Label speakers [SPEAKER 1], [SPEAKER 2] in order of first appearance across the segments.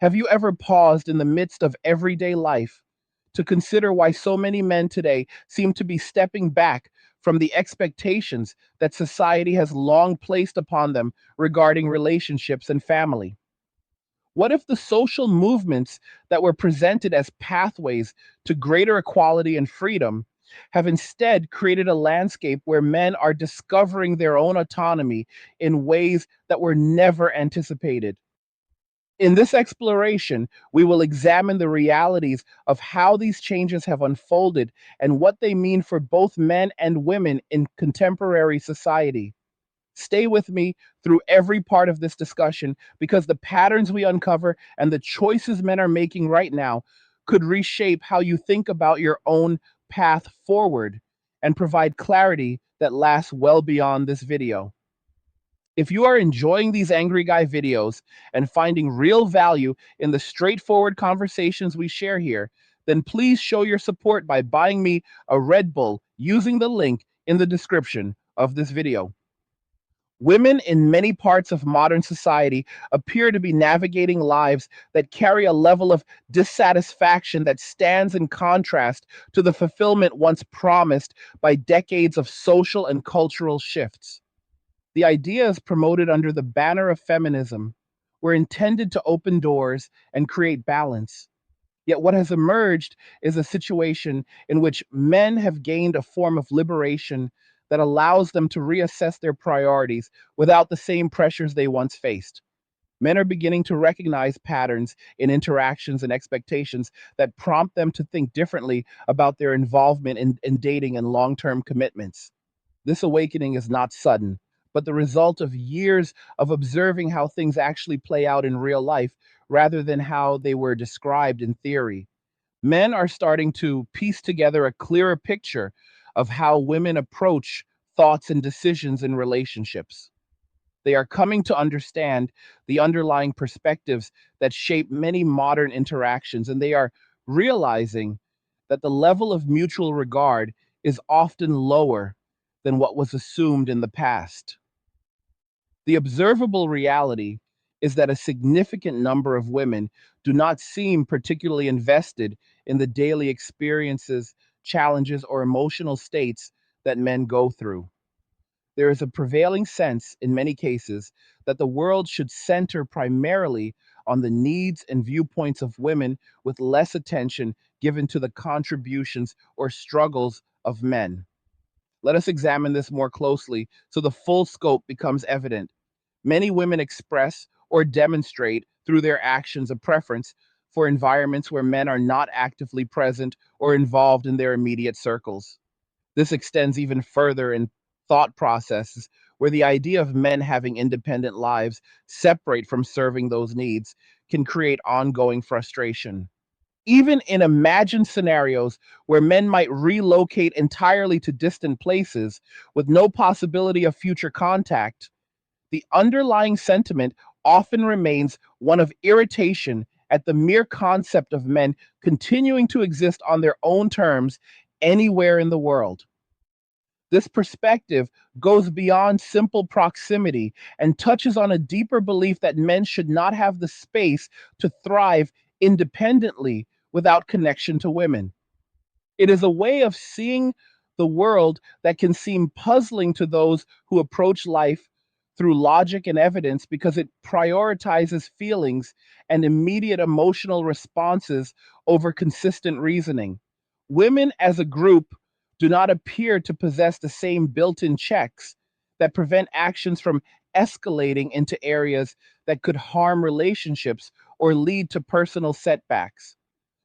[SPEAKER 1] Have you ever paused in the midst of everyday life to consider why so many men today seem to be stepping back from the expectations that society has long placed upon them regarding relationships and family? What if the social movements that were presented as pathways to greater equality and freedom have instead created a landscape where men are discovering their own autonomy in ways that were never anticipated? In this exploration, we will examine the realities of how these changes have unfolded and what they mean for both men and women in contemporary society. Stay with me through every part of this discussion because the patterns we uncover and the choices men are making right now could reshape how you think about your own path forward and provide clarity that lasts well beyond this video. If you are enjoying these Angry Guy videos and finding real value in the straightforward conversations we share here, then please show your support by buying me a Red Bull using the link in the description of this video. Women in many parts of modern society appear to be navigating lives that carry a level of dissatisfaction that stands in contrast to the fulfillment once promised by decades of social and cultural shifts. The ideas promoted under the banner of feminism were intended to open doors and create balance. Yet what has emerged is a situation in which men have gained a form of liberation that allows them to reassess their priorities without the same pressures they once faced. Men are beginning to recognize patterns in interactions and expectations that prompt them to think differently about their involvement in dating and long term commitments. This awakening is not sudden, but the result of years of observing how things actually play out in real life rather than how they were described in theory. Men are starting to piece together a clearer picture of how women approach thoughts and decisions in relationships. They are coming to understand the underlying perspectives that shape many modern interactions, and they are realizing that the level of mutual regard is often lower than what was assumed in the past. The observable reality is that a significant number of women do not seem particularly invested in the daily experiences, challenges, or emotional states that men go through. There is a prevailing sense, in many cases, that the world should center primarily on the needs and viewpoints of women with less attention given to the contributions or struggles of men. Let us examine this more closely so the full scope becomes evident. Many women express or demonstrate through their actions a preference for environments where men are not actively present or involved in their immediate circles. This extends even further in thought processes where the idea of men having independent lives separate from serving those needs can create ongoing frustration. Even in imagined scenarios where men might relocate entirely to distant places with no possibility of future contact, the underlying sentiment often remains one of irritation at the mere concept of men continuing to exist on their own terms anywhere in the world. This perspective goes beyond simple proximity and touches on a deeper belief that men should not have the space to thrive independently without connection to women. It is a way of seeing the world that can seem puzzling to those who approach life through logic and evidence because it prioritizes feelings and immediate emotional responses over consistent reasoning. Women as a group do not appear to possess the same built in checks that prevent actions from escalating into areas that could harm relationships or lead to personal setbacks.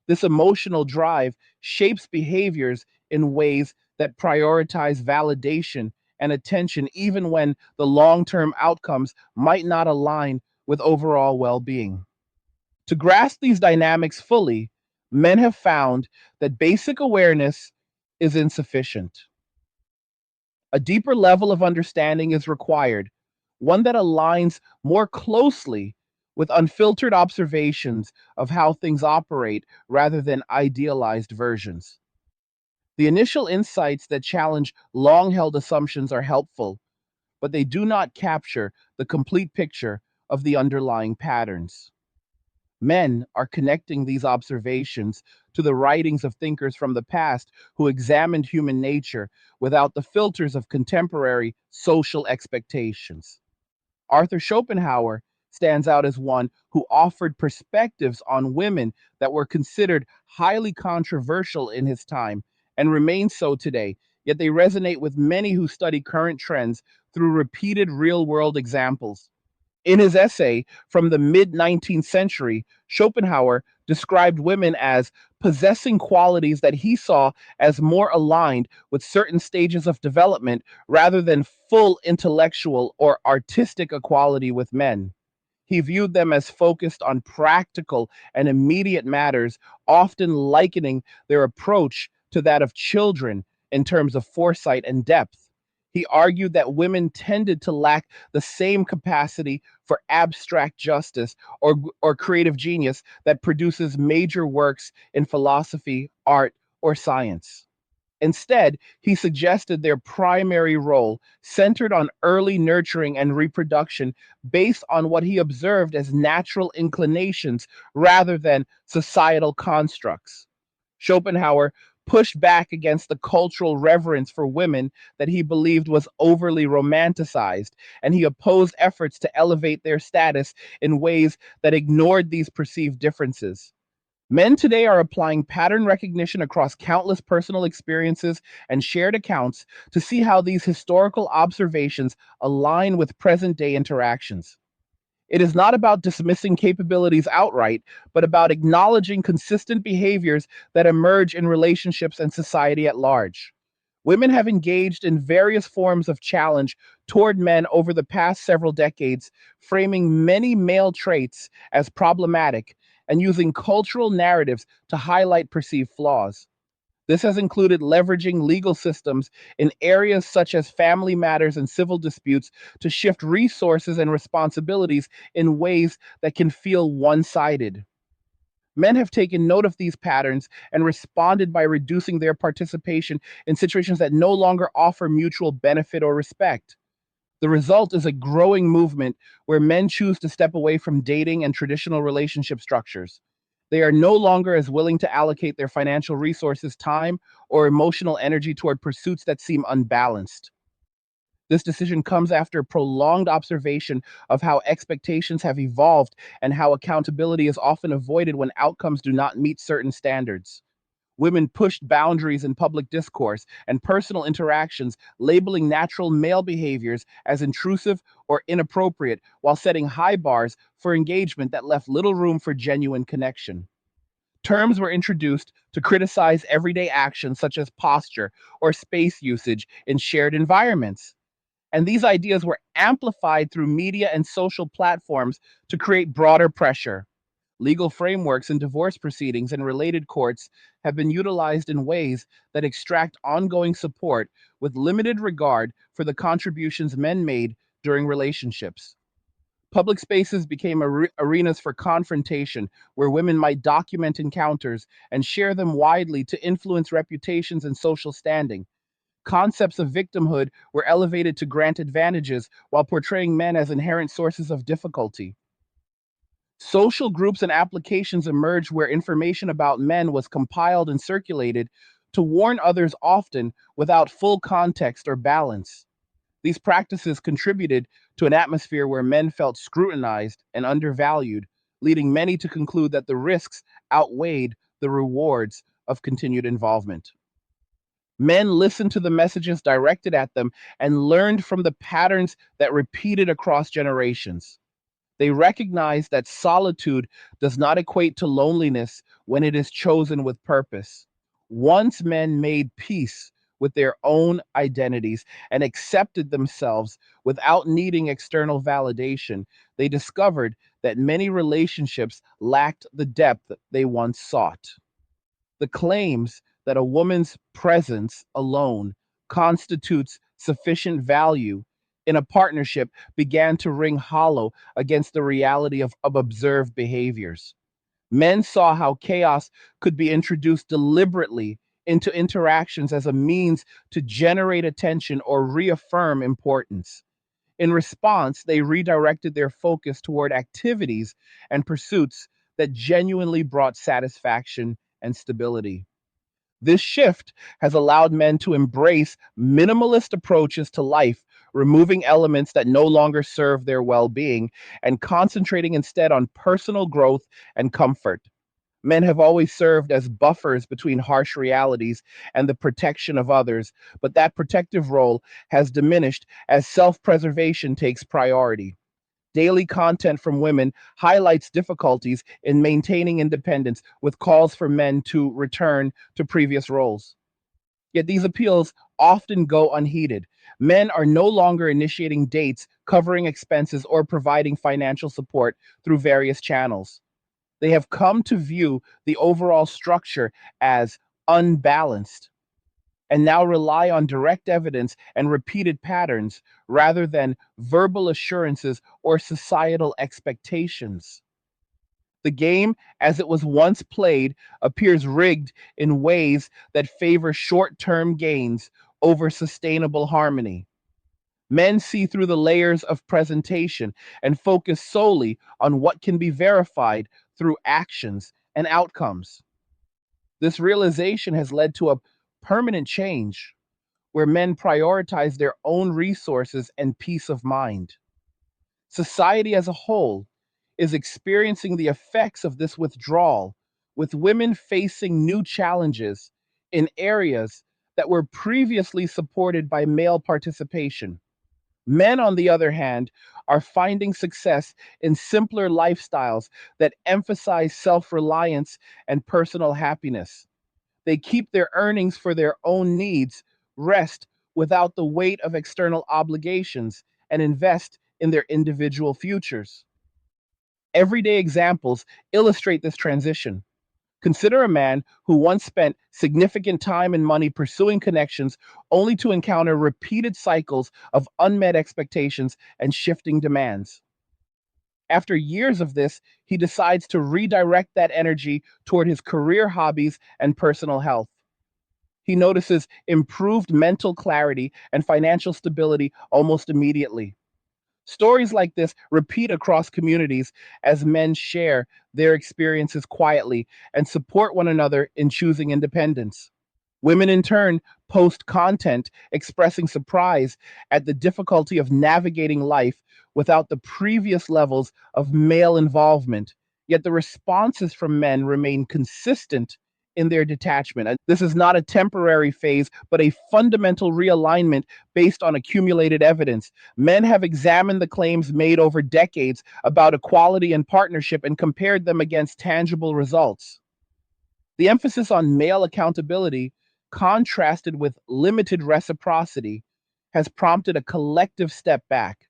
[SPEAKER 1] This emotional drive shapes behaviors in ways that prioritize validation and attention, even when the long term outcomes might not align with overall well being. To grasp these dynamics fully, men have found that basic awareness is insufficient. A deeper level of understanding is required, one that aligns more closely with unfiltered observations of how things operate rather than idealized versions. The initial insights that challenge long held assumptions are helpful, but they do not capture the complete picture of the underlying patterns. Men are connecting these observations to the writings of thinkers from the past who examined human nature without the filters of contemporary social expectations. Arthur Schopenhauer stands out as one who offered perspectives on women that were considered highly controversial in his time and remain so today, yet they resonate with many who study current trends through repeated real world examples. In his essay from the mid 19th century, Schopenhauer described women as possessing qualities that he saw as more aligned with certain stages of development rather than full intellectual or artistic equality with men. He viewed them as focused on practical and immediate matters, often likening their approach to that of children in terms of foresight and depth. He argued that women tended to lack the same capacity for abstract justice or creative genius that produces major works in philosophy, art, or science. Instead, he suggested their primary role centered on early nurturing and reproduction based on what he observed as natural inclinations rather than societal constructs. Schopenhauer pushed back against the cultural reverence for women that he believed was overly romanticized, and he opposed efforts to elevate their status in ways that ignored these perceived differences. Men today are applying pattern recognition across countless personal experiences and shared accounts to see how these historical observations align with present day interactions. It is not about dismissing capabilities outright, but about acknowledging consistent behaviors that emerge in relationships and society at large. Women have engaged in various forms of challenge toward men over the past several decades, framing many male traits as problematic and using cultural narratives to highlight perceived flaws. This has included leveraging legal systems in areas such as family matters and civil disputes to shift resources and responsibilities in ways that can feel one sided. Men have taken note of these patterns and responded by reducing their participation in situations that no longer offer mutual benefit or respect. The result is a growing movement where men choose to step away from dating and traditional relationship structures. They are no longer as willing to allocate their financial resources, time, or emotional energy toward pursuits that seem unbalanced. This decision comes after prolonged observation of how expectations have evolved and how accountability is often avoided when outcomes do not meet certain standards. Women pushed boundaries in public discourse and personal interactions, labeling natural male behaviors as intrusive or inappropriate while setting high bars for engagement that left little room for genuine connection. Terms were introduced to criticize everyday actions such as posture or space usage in shared environments. And these ideas were amplified through media and social platforms to create broader pressure. Legal frameworks in divorce proceedings and related courts have been utilized in ways that extract ongoing support with limited regard for the contributions men made during relationships. Public spaces became arenas for confrontation where women might document encounters and share them widely to influence reputations and social standing. Concepts of victimhood were elevated to grant advantages while portraying men as inherent sources of difficulty. Social groups and applications emerged where information about men was compiled and circulated to warn others often without full context or balance. These practices contributed to an atmosphere where men felt scrutinized and undervalued, leading many to conclude that the risks outweighed the rewards of continued involvement. Men listened to the messages directed at them and learned from the patterns that repeated across generations. They recognize that solitude does not equate to loneliness when it is chosen with purpose. Once men made peace with their own identities and accepted themselves without needing external validation, they discovered that many relationships lacked the depth they once sought. The claims that a woman's presence alone constitutes sufficient value in a partnership began to ring hollow against the reality of observed behaviors. Men saw how chaos could be introduced deliberately into interactions as a means to generate attention or reaffirm importance. In response, they redirected their focus toward activities and pursuits that genuinely brought satisfaction and stability. This shift has allowed men to embrace minimalist approaches to life, removing elements that no longer serve their well being and concentrating instead on personal growth and comfort. Men have always served as buffers between harsh realities and the protection of others, but that protective role has diminished as self preservation takes priority. Daily content from women highlights difficulties in maintaining independence with calls for men to return to previous roles. Yet these appeals often go unheeded. Men are no longer initiating dates, covering expenses, or providing financial support through various channels. They have come to view the overall structure as unbalanced and now rely on direct evidence and repeated patterns rather than verbal assurances or societal expectations. The game, as it was once played, appears rigged in ways that favor short term gains over sustainable harmony. Men see through the layers of presentation and focus solely on what can be verified through actions and outcomes. This realization has led to a permanent change where men prioritize their own resources and peace of mind. Society as a whole is experiencing the effects of this withdrawal, with women facing new challenges in areas that were previously supported by male participation. Men, on the other hand, are finding success in simpler lifestyles that emphasize self reliance and personal happiness. They keep their earnings for their own needs, rest without the weight of external obligations, and invest in their individual futures. Everyday examples illustrate this transition. Consider a man who once spent significant time and money pursuing connections only to encounter repeated cycles of unmet expectations and shifting demands. After years of this, he decides to redirect that energy toward his career hobbies and personal health. He notices improved mental clarity and financial stability almost immediately. Stories like this repeat across communities as men share their experiences quietly and support one another in choosing independence. Women, in turn, post content expressing surprise at the difficulty of navigating life without the previous levels of male involvement. Yet the responses from men remain consistent in their detachment. And this is not a temporary phase, but a fundamental realignment based on accumulated evidence. Men have examined the claims made over decades about equality and partnership and compared them against tangible results. The emphasis on male accountability, contrasted with limited reciprocity, has prompted a collective step back.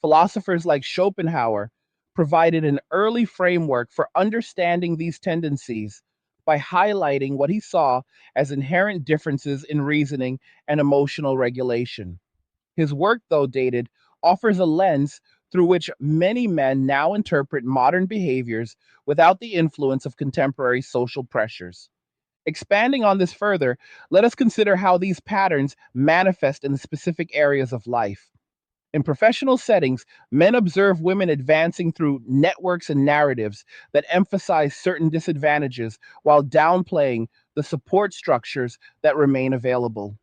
[SPEAKER 1] Philosophers like Schopenhauer provided an early framework for understanding these tendencies by highlighting what he saw as inherent differences in reasoning and emotional regulation. His work, though dated, offers a lens through which many men now interpret modern behaviors without the influence of contemporary social pressures. Expanding on this further, let us consider how these patterns manifest in specific areas of life. In professional settings, men observe women advancing through networks and narratives that emphasize certain disadvantages while downplaying the support structures that remain available.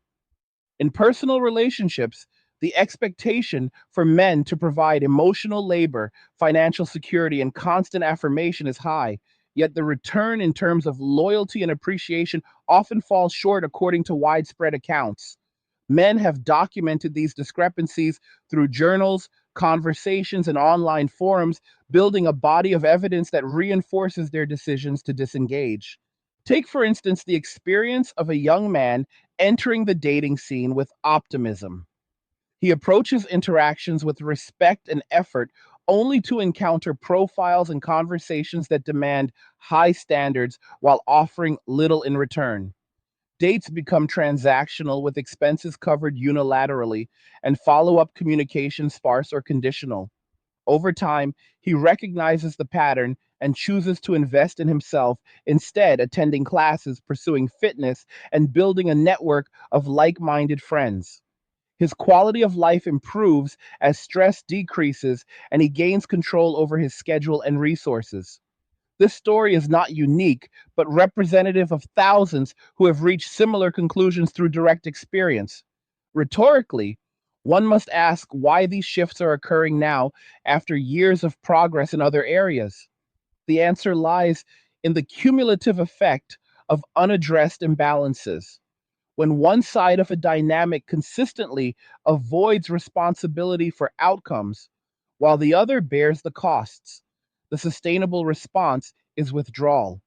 [SPEAKER 1] In personal relationships, the expectation for men to provide emotional labor, financial security, and constant affirmation is high, yet the return in terms of loyalty and appreciation often falls short according to widespread accounts. Men have documented these discrepancies through journals, conversations, and online forums, building a body of evidence that reinforces their decisions to disengage. Take, for instance, the experience of a young man entering the dating scene with optimism. He approaches interactions with respect and effort only to encounter profiles and conversations that demand high standards while offering little in return. Dates become transactional with expenses covered unilaterally and follow up communication sparse or conditional. Over time, he recognizes the pattern and chooses to invest in himself, instead, attending classes, pursuing fitness, and building a network of like minded friends. His quality of life improves as stress decreases and he gains control over his schedule and resources. This story is not unique, but representative of thousands who have reached similar conclusions through direct experience. Rhetorically, one must ask why these shifts are occurring now after years of progress in other areas. The answer lies in the cumulative effect of unaddressed imbalances. When one side of a dynamic consistently avoids responsibility for outcomes, while the other bears the costs, the sustainable response is withdrawal.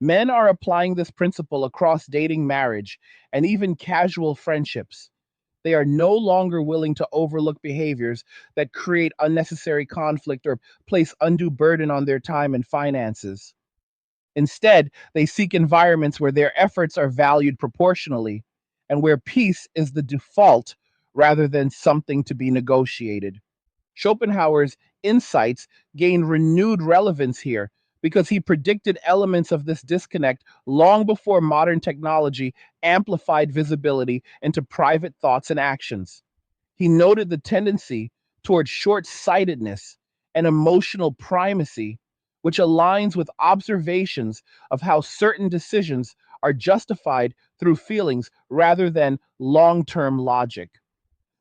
[SPEAKER 1] Men are applying this principle across dating, marriage, and even casual friendships. They are no longer willing to overlook behaviors that create unnecessary conflict or place undue burden on their time and finances. Instead, they seek environments where their efforts are valued proportionally and where peace is the default rather than something to be negotiated. Schopenhauer's insights gain renewed relevance here because he predicted elements of this disconnect long before modern technology amplified visibility into private thoughts and actions. He noted the tendency toward short sightedness and emotional primacy, which aligns with observations of how certain decisions are justified through feelings rather than long term logic.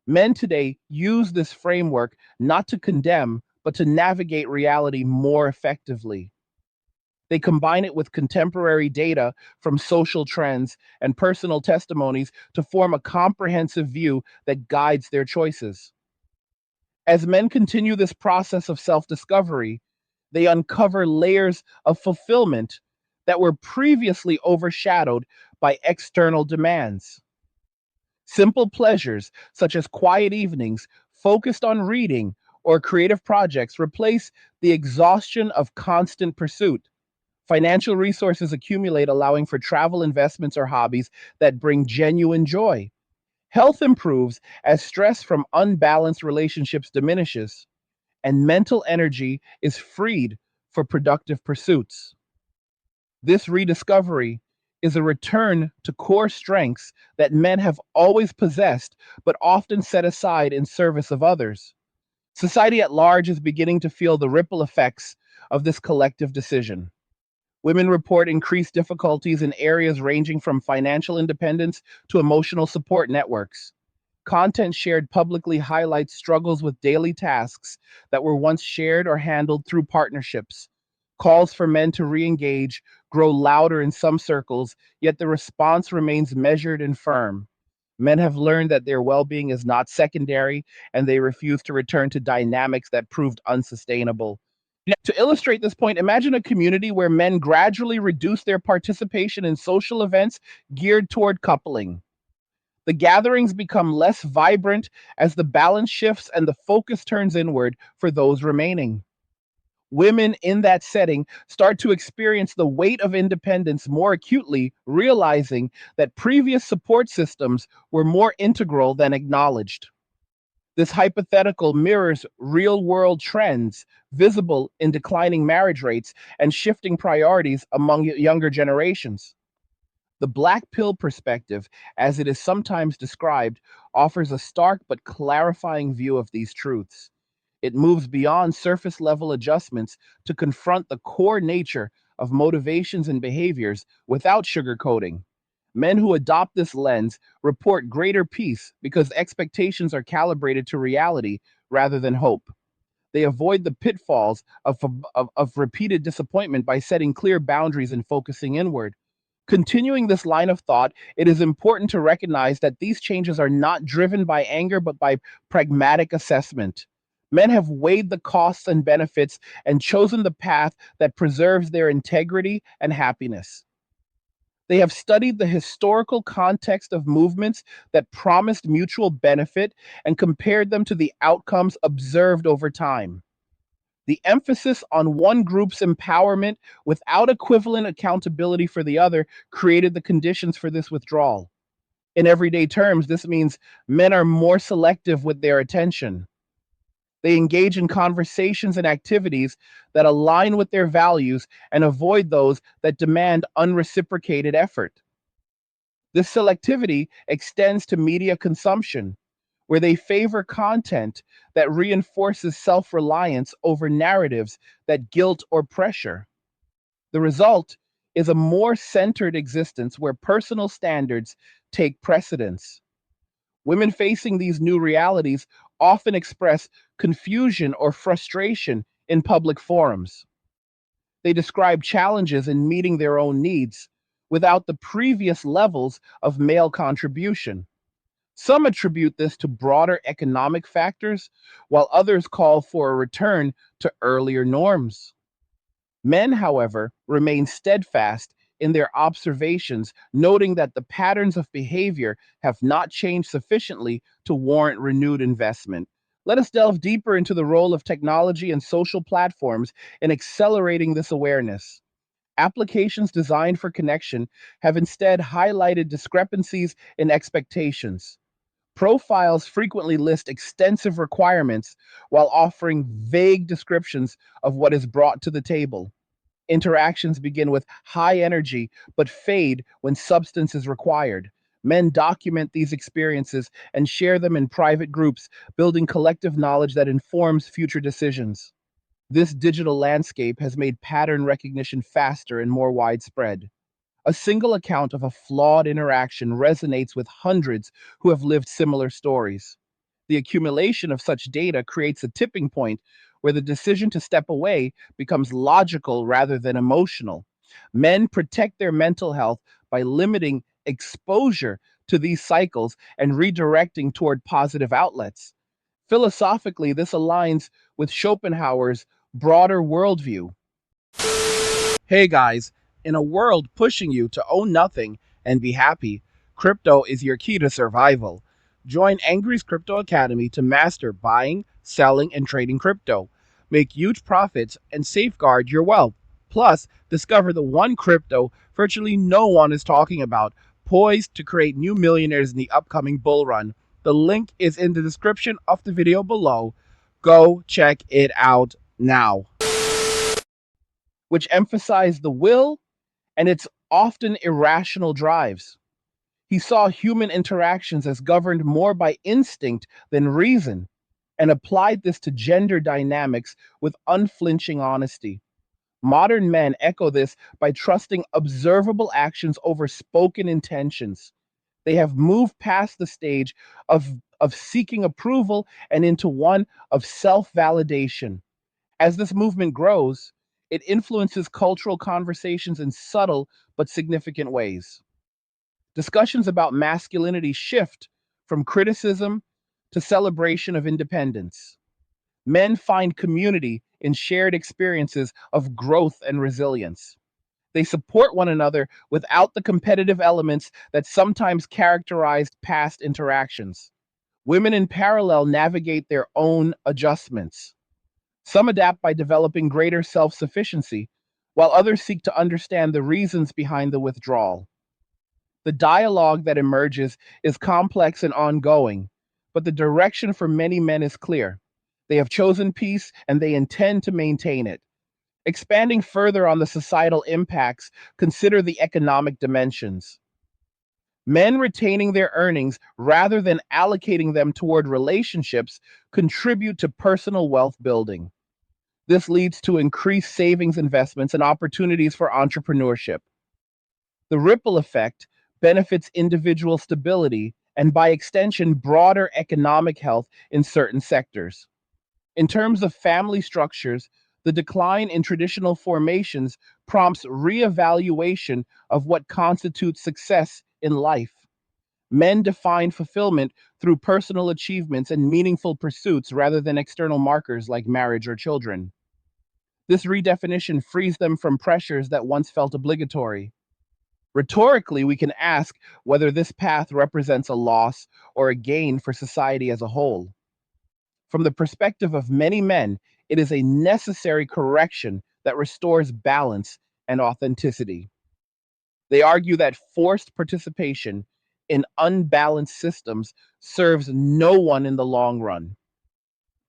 [SPEAKER 1] Men today use this framework not to condemn, but to navigate reality more effectively. They combine it with contemporary data from social trends and personal testimonies to form a comprehensive view that guides their choices. As men continue this process of self discovery, they uncover layers of fulfillment that were previously overshadowed by external demands. Simple pleasures, such as quiet evenings focused on reading or creative projects, replace the exhaustion of constant pursuit. Financial resources accumulate, allowing for travel, investments, or hobbies that bring genuine joy. Health improves as stress from unbalanced relationships diminishes, and mental energy is freed for productive pursuits. This rediscovery is a return to core strengths that men have always possessed but often set aside in service of others. Society at large is beginning to feel the ripple effects of this collective decision. Women report increased difficulties in areas ranging from financial independence to emotional support networks. Content shared publicly highlights struggles with daily tasks that were once shared or handled through partnerships. Calls for men to re engage grow louder in some circles, yet the response remains measured and firm. Men have learned that their well being is not secondary, and they refuse to return to dynamics that proved unsustainable. To illustrate this point, imagine a community where men gradually reduce their participation in social events geared toward coupling. The gatherings become less vibrant as the balance shifts and the focus turns inward for those remaining. Women in that setting start to experience the weight of independence more acutely, realizing that previous support systems were more integral than acknowledged. This hypothetical mirrors real world trends visible in declining marriage rates and shifting priorities among younger generations. The black pill perspective, as it is sometimes described, offers a stark but clarifying view of these truths. It moves beyond surface level adjustments to confront the core nature of motivations and behaviors without sugarcoating. Men who adopt this lens report greater peace because expectations are calibrated to reality rather than hope. They avoid the pitfalls of repeated disappointment by setting clear boundaries and focusing inward. Continuing this line of thought, it is important to recognize that these changes are not driven by anger but by pragmatic assessment. Men have weighed the costs and benefits and chosen the path that preserves their integrity and happiness. They have studied the historical context of movements that promised mutual benefit and compared them to the outcomes observed over time. The emphasis on one group's empowerment without equivalent accountability for the other created the conditions for this withdrawal. In everyday terms, this means men are more selective with their attention. They engage in conversations and activities that align with their values and avoid those that demand unreciprocated effort. This selectivity extends to media consumption, where they favor content that reinforces self reliance over narratives that guilt or pressure. The result is a more centered existence where personal standards take precedence. Women facing these new realities often express confusion or frustration in public forums. They describe challenges in meeting their own needs without the previous levels of male contribution. Some attribute this to broader economic factors, while others call for a return to earlier norms. Men, however, remain steadfast in their observations, noting that the patterns of behavior have not changed sufficiently to warrant renewed investment. Let us delve deeper into the role of technology and social platforms in accelerating this awareness. Applications designed for connection have instead highlighted discrepancies in expectations. Profiles frequently list extensive requirements while offering vague descriptions of what is brought to the table. Interactions begin with high energy but fade when substance is required. Men document these experiences and share them in private groups, building collective knowledge that informs future decisions. This digital landscape has made pattern recognition faster and more widespread. A single account of a flawed interaction resonates with hundreds who have lived similar stories. The accumulation of such data creates a tipping point where the decision to step away becomes logical rather than emotional. Men protect their mental health by limiting exposure to these cycles and redirecting toward positive outlets. Philosophically, this aligns with Schopenhauer's broader worldview. Hey guys, in a world pushing you to own nothing and be happy, crypto is your key to survival. Join Angry's Crypto Academy to master buying, selling, and trading crypto. Make huge profits and safeguard your wealth. Plus, discover the one crypto virtually no one is talking about, poised to create new millionaires in the upcoming bull run. The link is in the description of the video below. Go check it out now. Which emphasize the will and its often irrational drives. He saw human interactions as governed more by instinct than reason and applied this to gender dynamics with unflinching honesty. Modern men echo this by trusting observable actions over spoken intentions. They have moved past the stage of seeking approval and into one of self validation. As this movement grows, it influences cultural conversations in subtle but significant ways. Discussions about masculinity shift from criticism to celebration of independence. Men find community in shared experiences of growth and resilience. They support one another without the competitive elements that sometimes characterized past interactions. Women in parallel navigate their own adjustments. Some adapt by developing greater self sufficiency, while others seek to understand the reasons behind the withdrawal. The dialogue that emerges is complex and ongoing, but the direction for many men is clear. They have chosen peace and they intend to maintain it. Expanding further on the societal impacts, consider the economic dimensions. Men retaining their earnings rather than allocating them toward relationships contribute to personal wealth building. This leads to increased savings investments and opportunities for entrepreneurship. The ripple effect benefits individual stability and, by extension, broader economic health in certain sectors. In terms of family structures, the decline in traditional formations prompts reevaluation of what constitutes success in life. Men define fulfillment through personal achievements and meaningful pursuits rather than external markers like marriage or children. This redefinition frees them from pressures that once felt obligatory. Rhetorically, we can ask whether this path represents a loss or a gain for society as a whole. From the perspective of many men, it is a necessary correction that restores balance and authenticity. They argue that forced participation in unbalanced systems serves no one in the long run.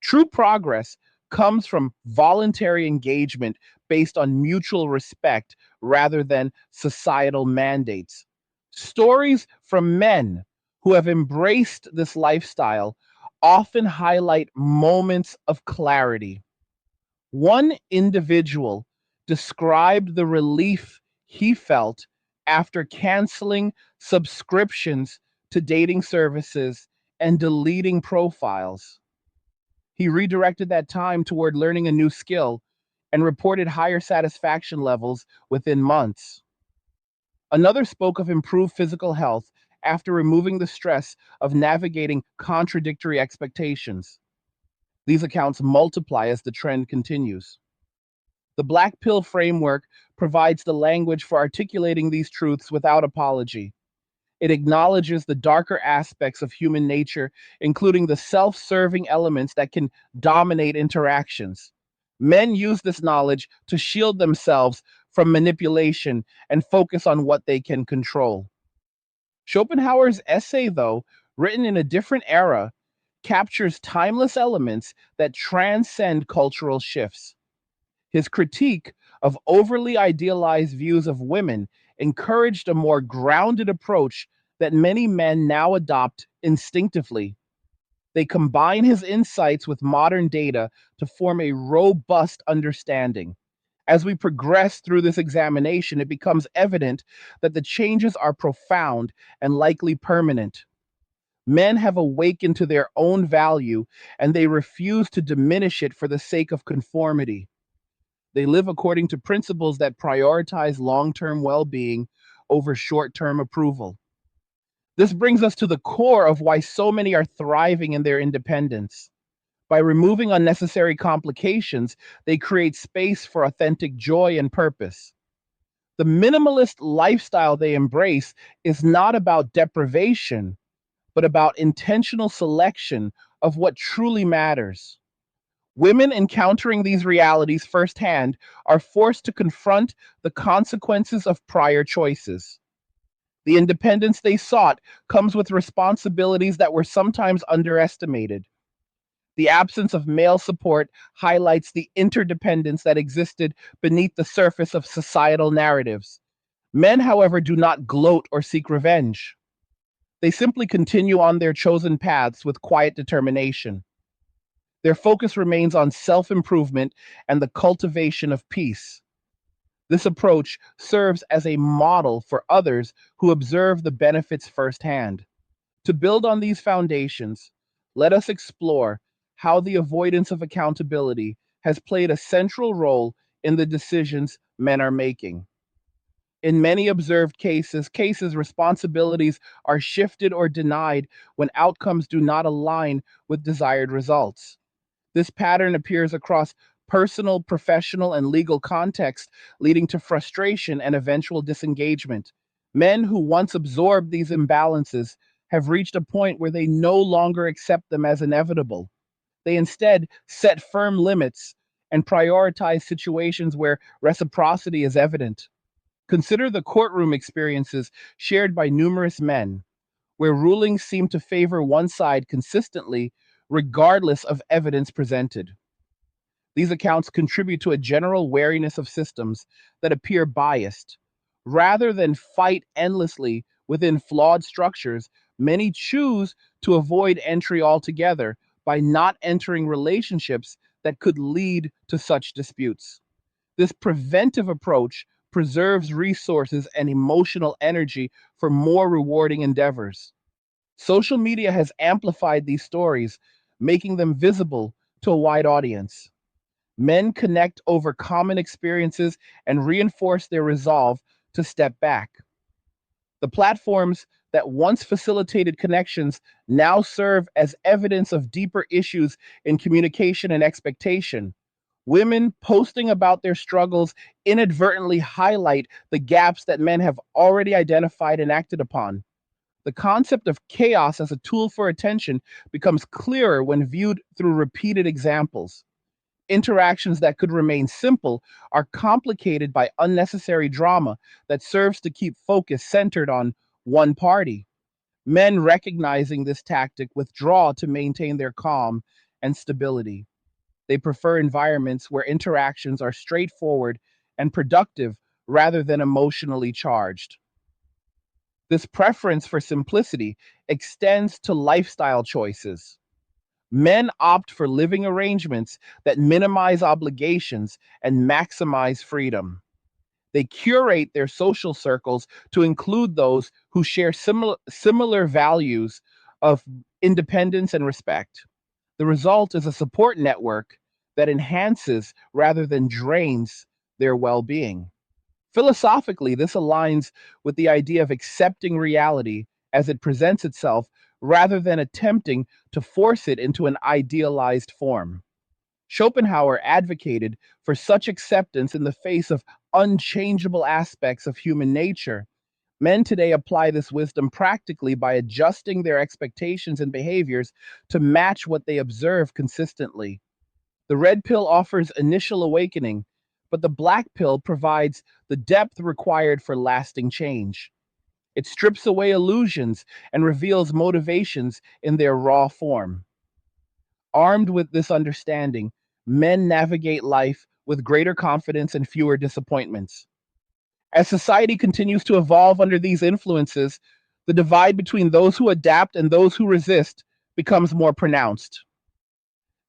[SPEAKER 1] True progress comes from voluntary engagement based on mutual respect rather than societal mandates. Stories from men who have embraced this lifestyle often highlight moments of clarity. One individual described the relief he felt after canceling subscriptions to dating services and deleting profiles. He redirected that time toward learning a new skill and reported higher satisfaction levels within months. Another spoke of improved physical health after removing the stress of navigating contradictory expectations. These accounts multiply as the trend continues. The Black Pill framework provides the language for articulating these truths without apology. It acknowledges the darker aspects of human nature, including the self serving elements that can dominate interactions. Men use this knowledge to shield themselves from manipulation and focus on what they can control. Schopenhauer's essay, though, written in a different era, captures timeless elements that transcend cultural shifts. His critique of overly idealized views of women encouraged a more grounded approach that many men now adopt instinctively. They combine his insights with modern data to form a robust understanding. As we progress through this examination, it becomes evident that the changes are profound and likely permanent. Men have awakened to their own value and they refuse to diminish it for the sake of conformity. They live according to principles that prioritize long term well being over short term approval. This brings us to the core of why so many are thriving in their independence. By removing unnecessary complications, they create space for authentic joy and purpose. The minimalist lifestyle they embrace is not about deprivation, but about intentional selection of what truly matters. Women encountering these realities firsthand are forced to confront the consequences of prior choices. The independence they sought comes with responsibilities that were sometimes underestimated. The absence of male support highlights the interdependence that existed beneath the surface of societal narratives. Men, however, do not gloat or seek revenge. They simply continue on their chosen paths with quiet determination. Their focus remains on self improvement and the cultivation of peace. This approach serves as a model for others who observe the benefits firsthand. To build on these foundations, let us explore how the avoidance of accountability has played a central role in the decisions men are making. In many observed cases responsibilities are shifted or denied when outcomes do not align with desired results. This pattern appears across personal, professional, and legal contexts, leading to frustration and eventual disengagement. Men who once absorbed these imbalances have reached a point where they no longer accept them as inevitable. They instead set firm limits and prioritize situations where reciprocity is evident. Consider the courtroom experiences shared by numerous men, where rulings seem to favor one side consistently, regardless of evidence presented. These accounts contribute to a general wariness of systems that appear biased. Rather than fight endlessly within flawed structures, many choose to avoid entry altogether by not entering relationships that could lead to such disputes. This preventive approach preserves resources and emotional energy for more rewarding endeavors. Social media has amplified these stories, making them visible to a wide audience. Men connect over common experiences and reinforce their resolve to step back. The platforms that once facilitated connections now serve as evidence of deeper issues in communication and expectation. Women posting about their struggles inadvertently highlight the gaps that men have already identified and acted upon. The concept of chaos as a tool for attention becomes clearer when viewed through repeated examples. Interactions that could remain simple are complicated by unnecessary drama that serves to keep focus centered on one party. Men recognizing this tactic withdraw to maintain their calm and stability. They prefer environments where interactions are straightforward and productive rather than emotionally charged. This preference for simplicity extends to lifestyle choices. Men opt for living arrangements that minimize obligations and maximize freedom. They curate their social circles to include those who share similar values of independence and respect. The result is a support network that enhances rather than drains their well being. Philosophically, this aligns with the idea of accepting reality as it presents itself rather than attempting to force it into an idealized form. Schopenhauer advocated for such acceptance in the face of unchangeable aspects of human nature. Men today apply this wisdom practically by adjusting their expectations and behaviors to match what they observe consistently. The red pill offers initial awakening, but the black pill provides the depth required for lasting change. It strips away illusions and reveals motivations in their raw form. Armed with this understanding, men navigate life with greater confidence and fewer disappointments. As society continues to evolve under these influences, the divide between those who adapt and those who resist becomes more pronounced.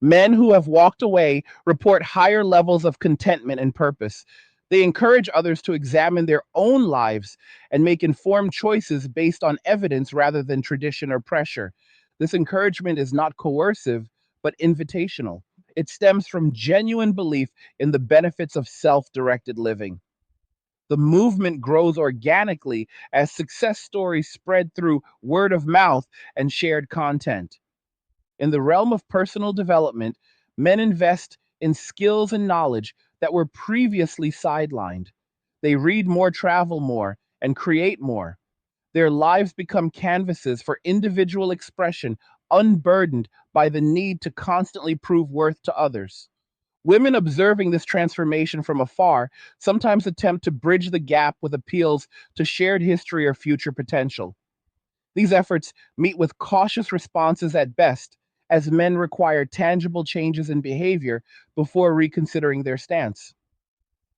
[SPEAKER 1] Men who have walked away report higher levels of contentment and purpose. They encourage others to examine their own lives and make informed choices based on evidence rather than tradition or pressure. This encouragement is not coercive, but invitational. It stems from genuine belief in the benefits of self directed living. The movement grows organically as success stories spread through word of mouth and shared content. In the realm of personal development, men invest in skills and knowledge that were previously sidelined. They read more, travel more, and create more. Their lives become canvases for individual expression, unburdened by the need to constantly prove worth to others. Women observing this transformation from afar sometimes attempt to bridge the gap with appeals to shared history or future potential. These efforts meet with cautious responses at best, as men require tangible changes in behavior before reconsidering their stance.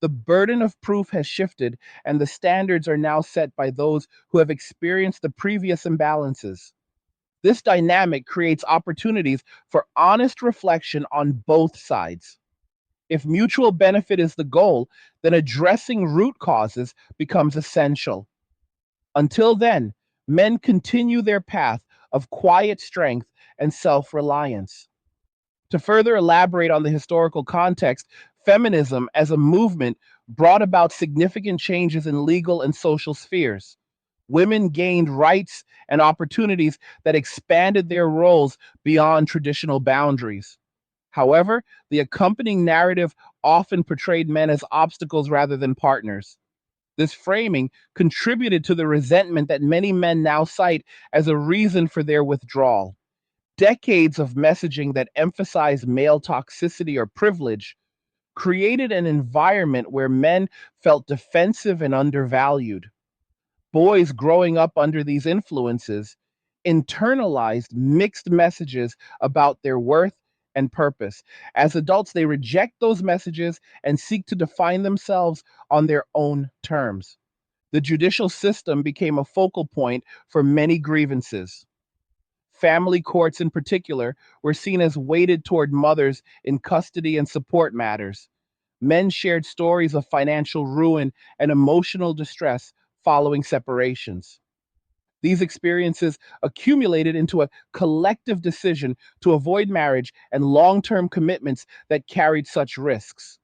[SPEAKER 1] The burden of proof has shifted, and the standards are now set by those who have experienced the previous imbalances. This dynamic creates opportunities for honest reflection on both sides. If mutual benefit is the goal, then addressing root causes becomes essential. Until then, men continue their path of quiet strength and self reliance. To further elaborate on the historical context, feminism as a movement brought about significant changes in legal and social spheres. Women gained rights and opportunities that expanded their roles beyond traditional boundaries. However, the accompanying narrative often portrayed men as obstacles rather than partners. This framing contributed to the resentment that many men now cite as a reason for their withdrawal. Decades of messaging that emphasized male toxicity or privilege created an environment where men felt defensive and undervalued. Boys growing up under these influences internalized mixed messages about their worth and purpose. As adults, they reject those messages and seek to define themselves on their own terms. The judicial system became a focal point for many grievances. Family courts, in particular, were seen as weighted toward mothers in custody and support matters. Men shared stories of financial ruin and emotional distress following separations. These experiences accumulated into a collective decision to avoid marriage and long term commitments that carried such risks.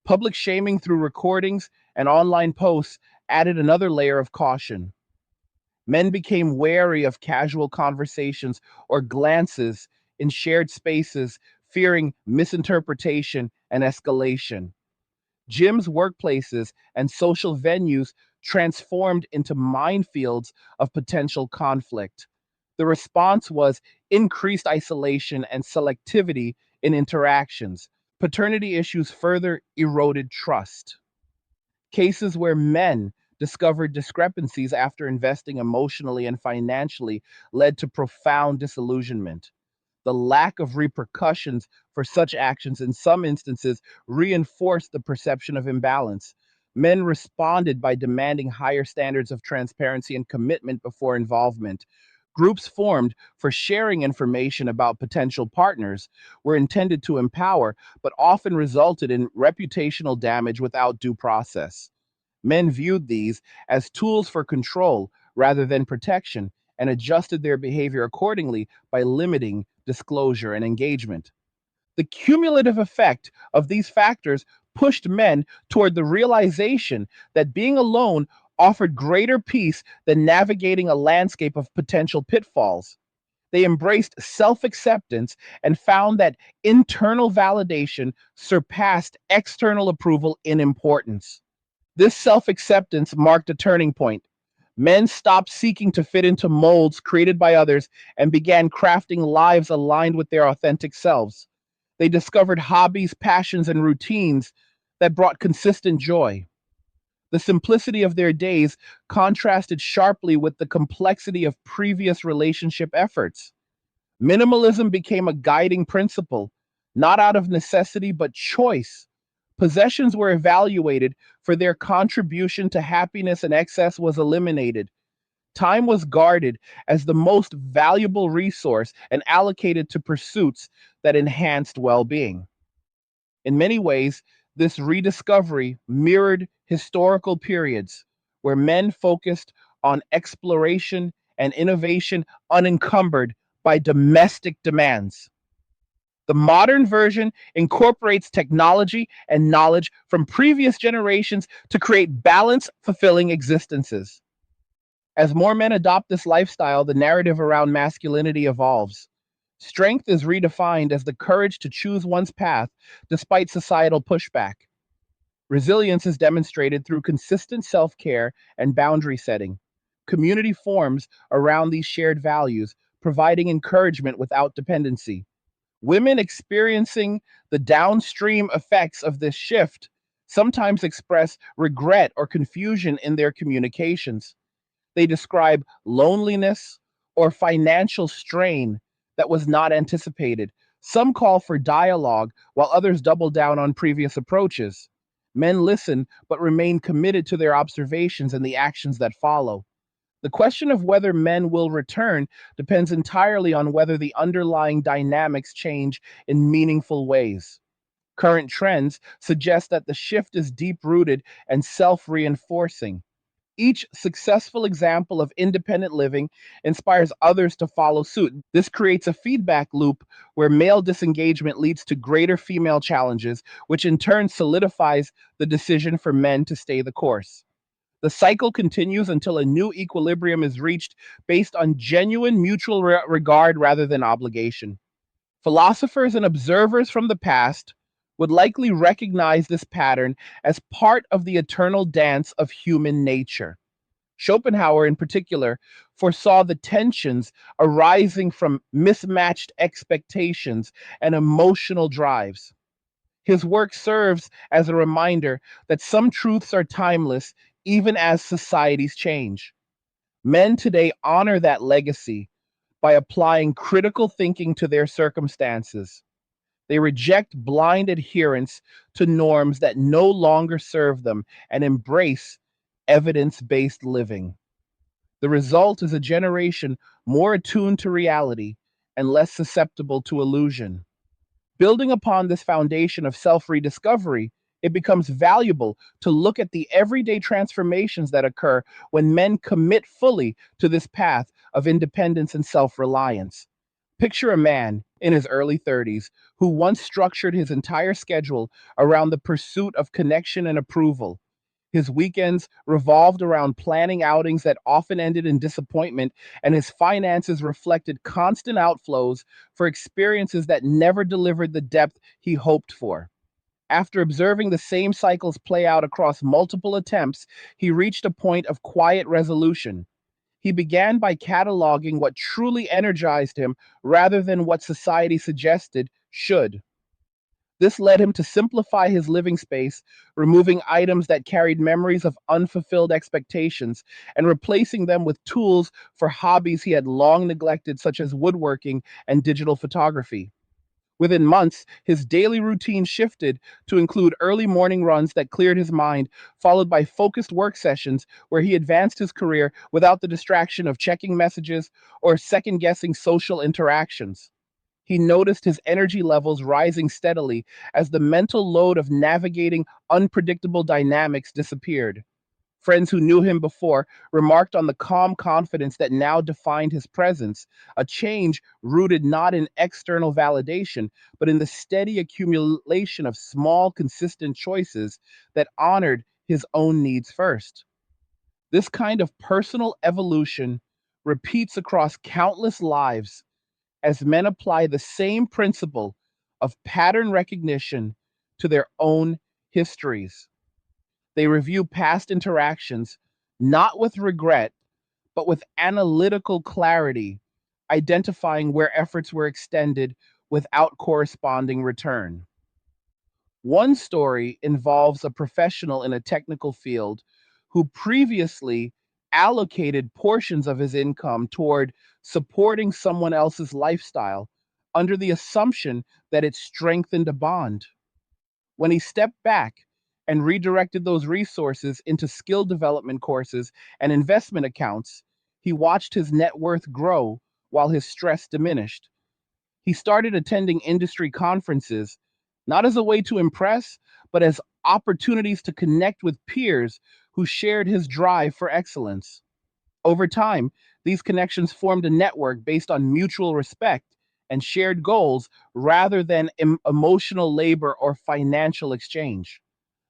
[SPEAKER 1] Public shaming through recordings and online posts added another layer of caution. Men became wary of casual conversations or glances in shared spaces, fearing misinterpretation and escalation. Gyms, workplaces, and social venues transformed into minefields of potential conflict. The response was increased isolation and selectivity in interactions. Paternity issues further eroded trust. Cases where men discovered discrepancies after investing emotionally and financially led to profound disillusionment. The lack of repercussions for such actions in some instances reinforced the perception of imbalance. Men responded by demanding higher standards of transparency and commitment before involvement. Groups formed for sharing information about potential partners were intended to empower, but often resulted in reputational damage without due process. Men viewed these as tools for control rather than protection and adjusted their behavior accordingly by limiting disclosure and engagement. The cumulative effect of these factors pushed men toward the realization that being alone offered greater peace than navigating a landscape of potential pitfalls. They embraced self acceptance and found that internal validation surpassed external approval in importance. This self acceptance marked a turning point. Men stopped seeking to fit into molds created by others and began crafting lives aligned with their authentic selves. They discovered hobbies, passions, and routines that brought consistent joy. The simplicity of their days contrasted sharply with the complexity of previous relationship efforts. Minimalism became a guiding principle, not out of necessity but choice. Possessions were evaluated for their contribution to happiness and excess was eliminated. Time was guarded as the most valuable resource and allocated to pursuits that enhanced well being. In many ways, this rediscovery mirrored historical periods where men focused on exploration and innovation unencumbered by domestic demands. The modern version incorporates technology and knowledge from previous generations to create balanced, fulfilling existences. As more men adopt this lifestyle, the narrative around masculinity evolves. Strength is redefined as the courage to choose one's path despite societal pushback. Resilience is demonstrated through consistent self care and boundary setting. Community forms around these shared values, providing encouragement without dependency. Women experiencing the downstream effects of this shift sometimes express regret or confusion in their communications. They describe loneliness or financial strain that was not anticipated. Some call for dialogue, while others double down on previous approaches. Men listen but remain committed to their observations and the actions that follow. The question of whether men will return depends entirely on whether the underlying dynamics change in meaningful ways. Current trends suggest that the shift is deep rooted and self reinforcing. Each successful example of independent living inspires others to follow suit. This creates a feedback loop where male disengagement leads to greater female challenges, which in turn solidifies the decision for men to stay the course. The cycle continues until a new equilibrium is reached based on genuine mutual regard rather than obligation. Philosophers and observers from the past would likely recognize this pattern as part of the eternal dance of human nature. Schopenhauer, in particular, foresaw the tensions arising from mismatched expectations and emotional drives. His work serves as a reminder that some truths are timeless even as societies change. Men today honor that legacy by applying critical thinking to their circumstances. They reject blind adherence to norms that no longer serve them and embrace evidence based living. The result is a generation more attuned to reality and less susceptible to illusion. Building upon this foundation of self rediscovery, it becomes valuable to look at the everyday transformations that occur when men commit fully to this path of independence and self reliance. Picture a man in his early 30s who once structured his entire schedule around the pursuit of connection and approval. His weekends revolved around planning outings that often ended in disappointment, and his finances reflected constant outflows for experiences that never delivered the depth he hoped for. After observing the same cycles play out across multiple attempts, he reached a point of quiet resolution. He began by cataloging what truly energized him rather than what society suggested should. This led him to simplify his living space, removing items that carried memories of unfulfilled expectations and replacing them with tools for hobbies he had long neglected, such as woodworking and digital photography. Within months, his daily routine shifted to include early morning runs that cleared his mind, followed by focused work sessions where he advanced his career without the distraction of checking messages or second guessing social interactions. He noticed his energy levels rising steadily as the mental load of navigating unpredictable dynamics disappeared. Friends who knew him before remarked on the calm confidence that now defined his presence, a change rooted not in external validation, but in the steady accumulation of small, consistent choices that honored his own needs first. This kind of personal evolution repeats across countless lives as men apply the same principle of pattern recognition to their own histories. They review past interactions not with regret, but with analytical clarity, identifying where efforts were extended without corresponding return. One story involves a professional in a technical field who previously allocated portions of his income toward supporting someone else's lifestyle under the assumption that it strengthened a bond. When he stepped back and redirected those resources into skill development courses and investment accounts, he watched his net worth grow while his stress diminished. He started attending industry conferences, not as a way to impress, but as opportunities to connect with peers who shared his drive for excellence. Over time, these connections formed a network based on mutual respect and shared goals rather than emotional labor or financial exchange.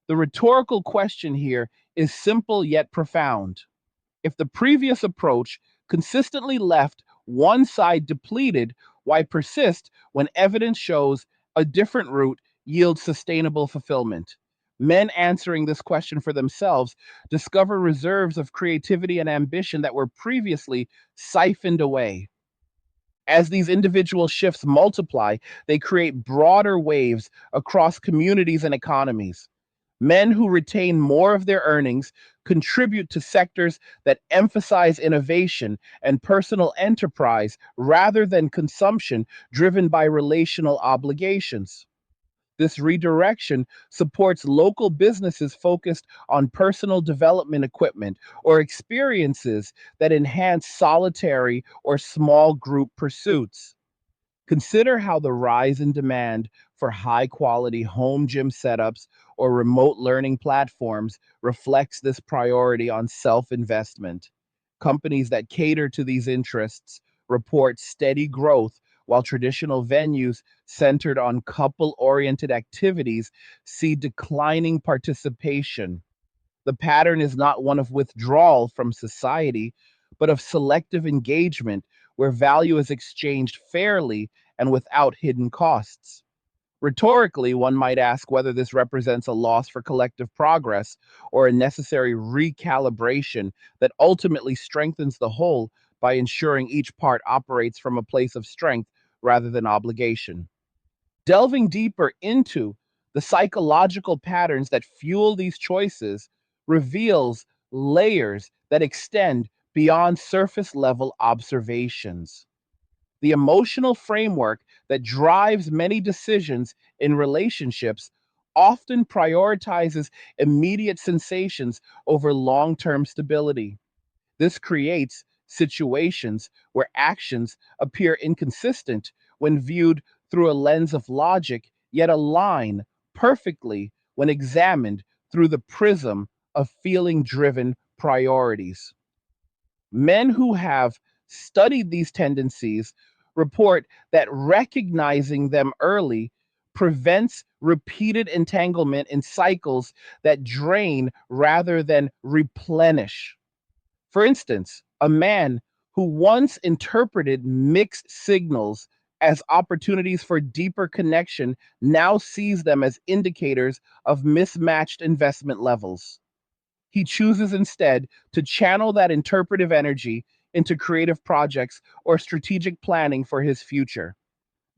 [SPEAKER 1] The rhetorical question here is simple yet profound. If the previous approach consistently left one side depleted, why persist when evidence shows a different route yields sustainable fulfillment? Men answering this question for themselves discover reserves of creativity and ambition that were previously siphoned away. As these individual shifts multiply, they create broader waves across communities and economies. Men who retain more of their earnings contribute to sectors that emphasize innovation and personal enterprise rather than consumption driven by relational obligations. This redirection supports local businesses focused on personal development equipment or experiences that enhance solitary or small group pursuits. Consider how the rise in demand for high quality home gym setups or remote learning platforms reflects this priority on self investment. Companies that cater to these interests report steady growth, while traditional venues centered on couple oriented activities see declining participation. The pattern is not one of withdrawal from society, but of selective engagement where value is exchanged fairly and without hidden costs. Rhetorically, one might ask whether this represents a loss for collective progress or a necessary recalibration that ultimately strengthens the whole by ensuring each part operates from a place of strength rather than obligation. Delving deeper into the psychological patterns that fuel these choices reveals layers that extend beyond surface level observations. The emotional framework that drives many decisions in relationships often prioritizes immediate sensations over long term stability. This creates situations where actions appear inconsistent when viewed through a lens of logic, yet align perfectly when examined through the prism of feeling driven priorities. Men who have studied these tendencies report that recognizing them early prevents repeated entanglement in cycles that drain rather than replenish. For instance, a man who once interpreted mixed signals as opportunities for deeper connection now sees them as indicators of mismatched investment levels. He chooses instead to channel that interpretive energy into creative projects or strategic planning for his future.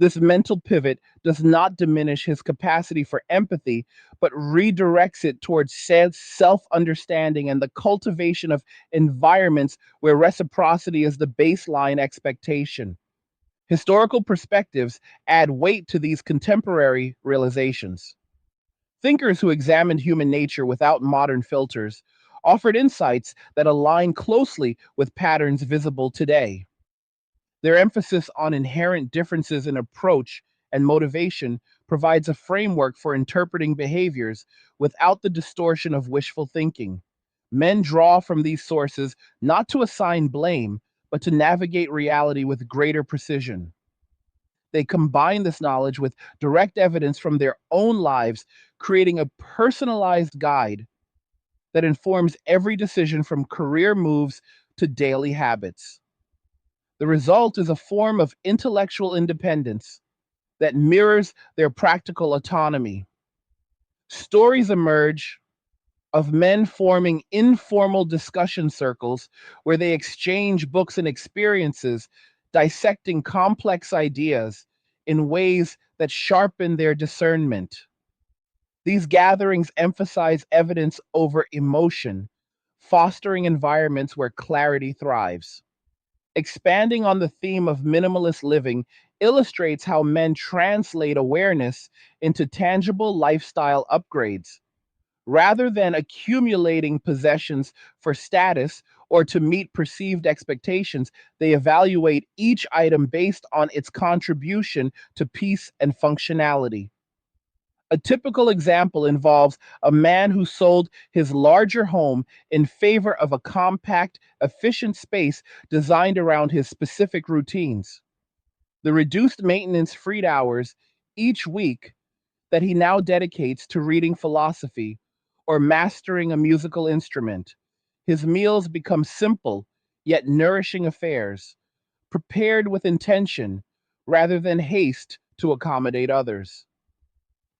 [SPEAKER 1] This mental pivot does not diminish his capacity for empathy, but redirects it towards self understanding and the cultivation of environments where reciprocity is the baseline expectation. Historical perspectives add weight to these contemporary realizations. Thinkers who examined human nature without modern filters offered insights that align closely with patterns visible today. Their emphasis on inherent differences in approach and motivation provides a framework for interpreting behaviors without the distortion of wishful thinking. Men draw from these sources not to assign blame, but to navigate reality with greater precision. They combine this knowledge with direct evidence from their own lives, creating a personalized guide that informs every decision from career moves to daily habits. The result is a form of intellectual independence that mirrors their practical autonomy. Stories emerge of men forming informal discussion circles where they exchange books and experiences, dissecting complex ideas in ways that sharpen their discernment. These gatherings emphasize evidence over emotion, fostering environments where clarity thrives. Expanding on the theme of minimalist living illustrates how men translate awareness into tangible lifestyle upgrades. Rather than accumulating possessions for status or to meet perceived expectations, they evaluate each item based on its contribution to peace and functionality. A typical example involves a man who sold his larger home in favor of a compact, efficient space designed around his specific routines. The reduced maintenance freed hours each week that he now dedicates to reading philosophy or mastering a musical instrument. His meals become simple yet nourishing affairs, prepared with intention rather than haste to accommodate others.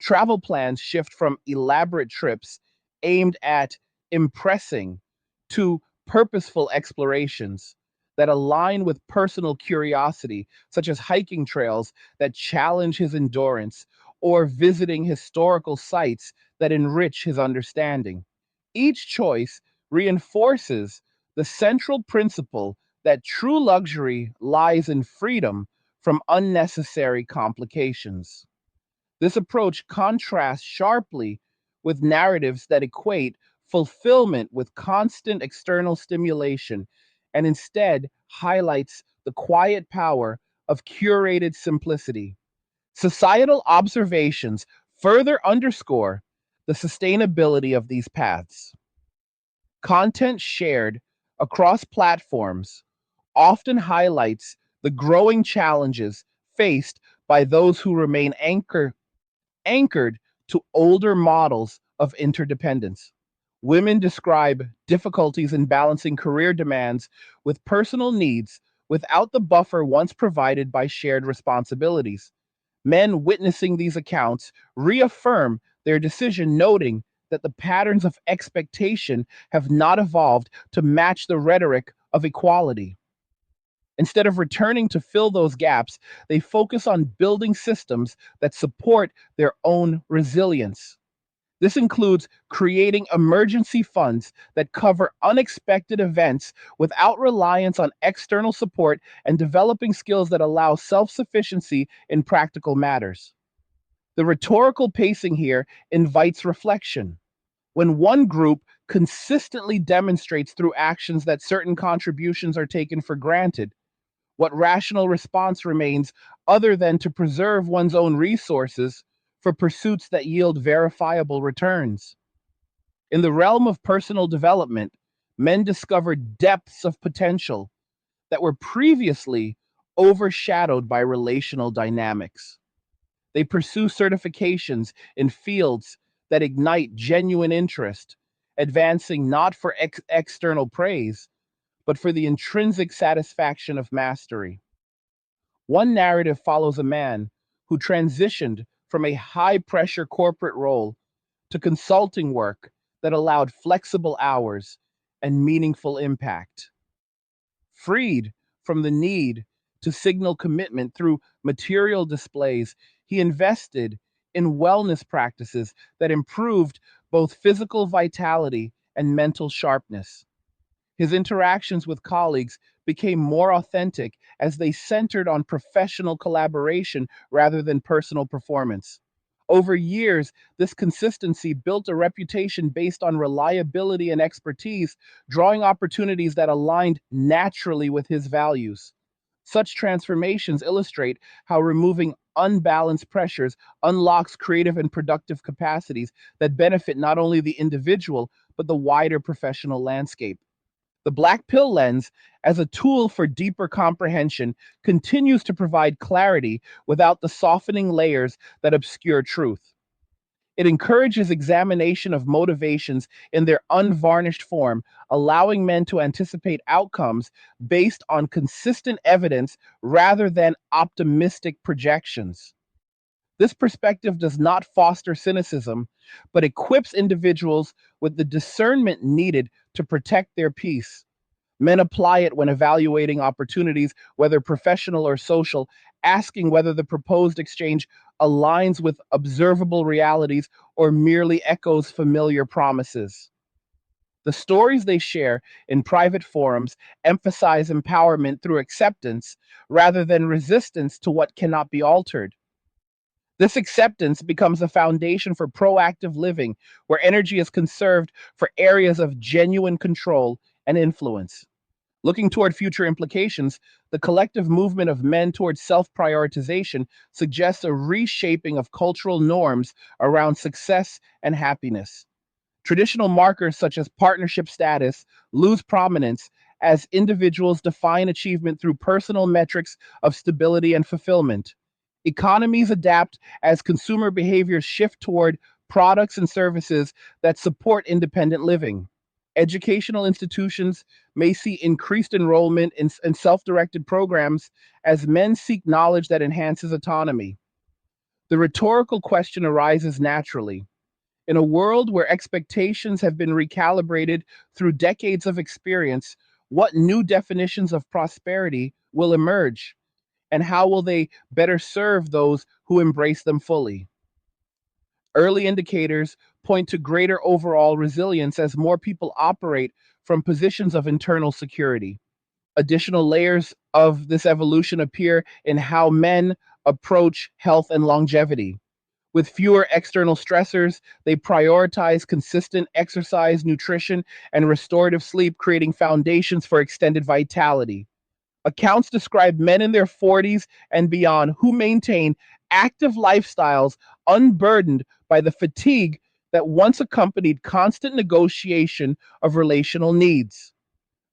[SPEAKER 1] Travel plans shift from elaborate trips aimed at impressing to purposeful explorations that align with personal curiosity, such as hiking trails that challenge his endurance or visiting historical sites that enrich his understanding. Each choice reinforces the central principle that true luxury lies in freedom from unnecessary complications. This approach contrasts sharply with narratives that equate fulfillment with constant external stimulation and instead highlights the quiet power of curated simplicity. Societal observations further underscore the sustainability of these paths. Content shared across platforms often highlights the growing challenges faced by those who remain anchored to older models of interdependence. Women describe difficulties in balancing career demands with personal needs without the buffer once provided by shared responsibilities. Men witnessing these accounts reaffirm their decision, noting that the patterns of expectation have not evolved to match the rhetoric of equality. Instead of returning to fill those gaps, they focus on building systems that support their own resilience. This includes creating emergency funds that cover unexpected events without reliance on external support and developing skills that allow self sufficiency in practical matters. The rhetorical pacing here invites reflection. When one group consistently demonstrates through actions that certain contributions are taken for granted, what rational response remains other than to preserve one's own resources for pursuits that yield verifiable returns? In the realm of personal development, men discover depths of potential that were previously overshadowed by relational dynamics. They pursue certifications in fields that ignite genuine interest, advancing not for external praise, but for the intrinsic satisfaction of mastery. One narrative follows a man who transitioned from a high pressure corporate role to consulting work that allowed flexible hours and meaningful impact. Freed from the need to signal commitment through material displays, he invested in wellness practices that improved both physical vitality and mental sharpness. His interactions with colleagues became more authentic as they centered on professional collaboration rather than personal performance. Over years, this consistency built a reputation based on reliability and expertise, drawing opportunities that aligned naturally with his values. Such transformations illustrate how removing unbalanced pressures unlocks creative and productive capacities that benefit not only the individual, but the wider professional landscape. The Black Pill lens, as a tool for deeper comprehension, continues to provide clarity without the softening layers that obscure truth. It encourages examination of motivations in their unvarnished form, allowing men to anticipate outcomes based on consistent evidence rather than optimistic projections. This perspective does not foster cynicism, but equips individuals with the discernment needed to protect their peace. Men apply it when evaluating opportunities, whether professional or social, asking whether the proposed exchange aligns with observable realities or merely echoes familiar promises. The stories they share in private forums emphasize empowerment through acceptance rather than resistance to what cannot be altered. This acceptance becomes a foundation for proactive living, where energy is conserved for areas of genuine control and influence. Looking toward future implications, the collective movement of men towards self prioritization suggests a reshaping of cultural norms around success and happiness. Traditional markers such as partnership status lose prominence as individuals define achievement through personal metrics of stability and fulfillment. Economies adapt as consumer behaviors shift toward products and services that support independent living. Educational institutions may see increased enrollment in self directed programs as men seek knowledge that enhances autonomy. The rhetorical question arises naturally. In a world where expectations have been recalibrated through decades of experience, what new definitions of prosperity will emerge? And how will they better serve those who embrace them fully? Early indicators point to greater overall resilience as more people operate from positions of internal security. Additional layers of this evolution appear in how men approach health and longevity. With fewer external stressors, they prioritize consistent exercise, nutrition, and restorative sleep, creating foundations for extended vitality. Accounts describe men in their 40s and beyond who maintain active lifestyles unburdened by the fatigue that once accompanied constant negotiation of relational needs.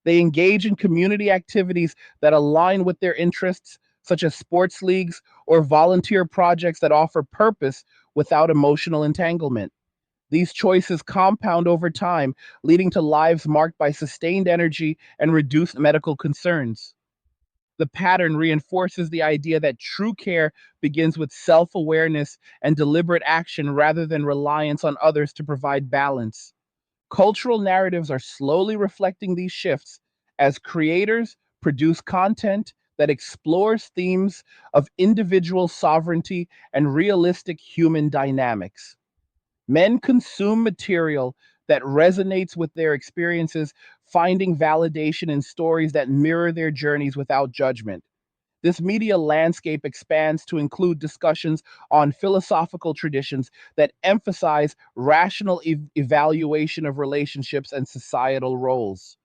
[SPEAKER 1] They engage in community activities that align with their interests, such as sports leagues or volunteer projects that offer purpose without emotional entanglement. These choices compound over time, leading to lives marked by sustained energy and reduced medical concerns. The pattern reinforces the idea that true care begins with self awareness and deliberate action rather than reliance on others to provide balance. Cultural narratives are slowly reflecting these shifts as creators produce content that explores themes of individual sovereignty and realistic human dynamics. Men consume material that resonates with their experiences, finding validation in stories that mirror their journeys without judgment. This media landscape expands to include discussions on philosophical traditions that emphasize rational evaluation of relationships and societal roles.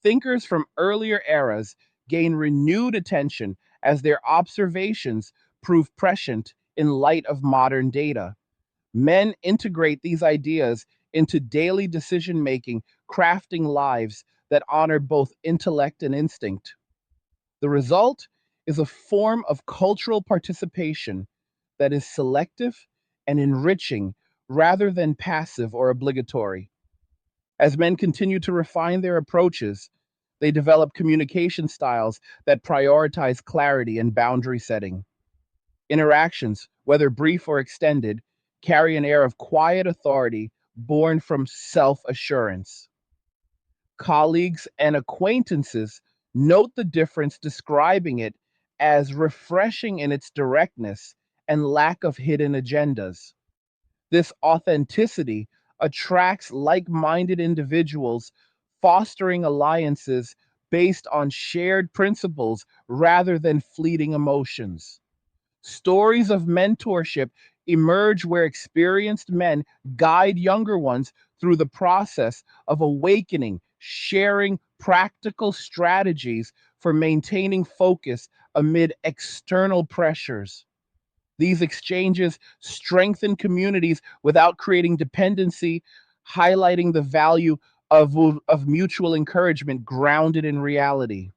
[SPEAKER 1] Thinkers from earlier eras gain renewed attention as their observations prove prescient in light of modern data. Men integrate these ideas into daily decision making, crafting lives that honor both intellect and instinct. The result is a form of cultural participation that is selective and enriching rather than passive or obligatory. As men continue to refine their approaches, they develop communication styles that prioritize clarity and boundary setting. Interactions, whether brief or extended, carry an air of quiet authority born from self assurance. Colleagues and acquaintances note the difference, describing it as refreshing in its directness and lack of hidden agendas. This authenticity attracts like minded individuals, fostering alliances based on shared principles rather than fleeting emotions. Stories of mentorship emerge where experienced men guide younger ones through the process of awakening, sharing practical strategies for maintaining focus amid external pressures. These exchanges strengthen communities without creating dependency, highlighting the value of mutual encouragement grounded in reality.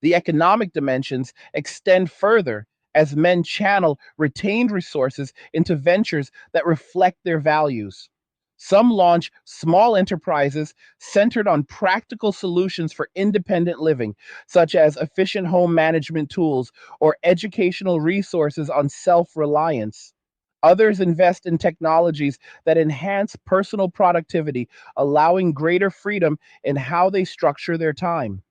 [SPEAKER 1] The economic dimensions extend further as men channel retained resources into ventures that reflect their values. Some launch small enterprises centered on practical solutions for independent living, such as efficient home management tools or educational resources on self reliance. Others invest in technologies that enhance personal productivity, allowing greater freedom in how they structure their time.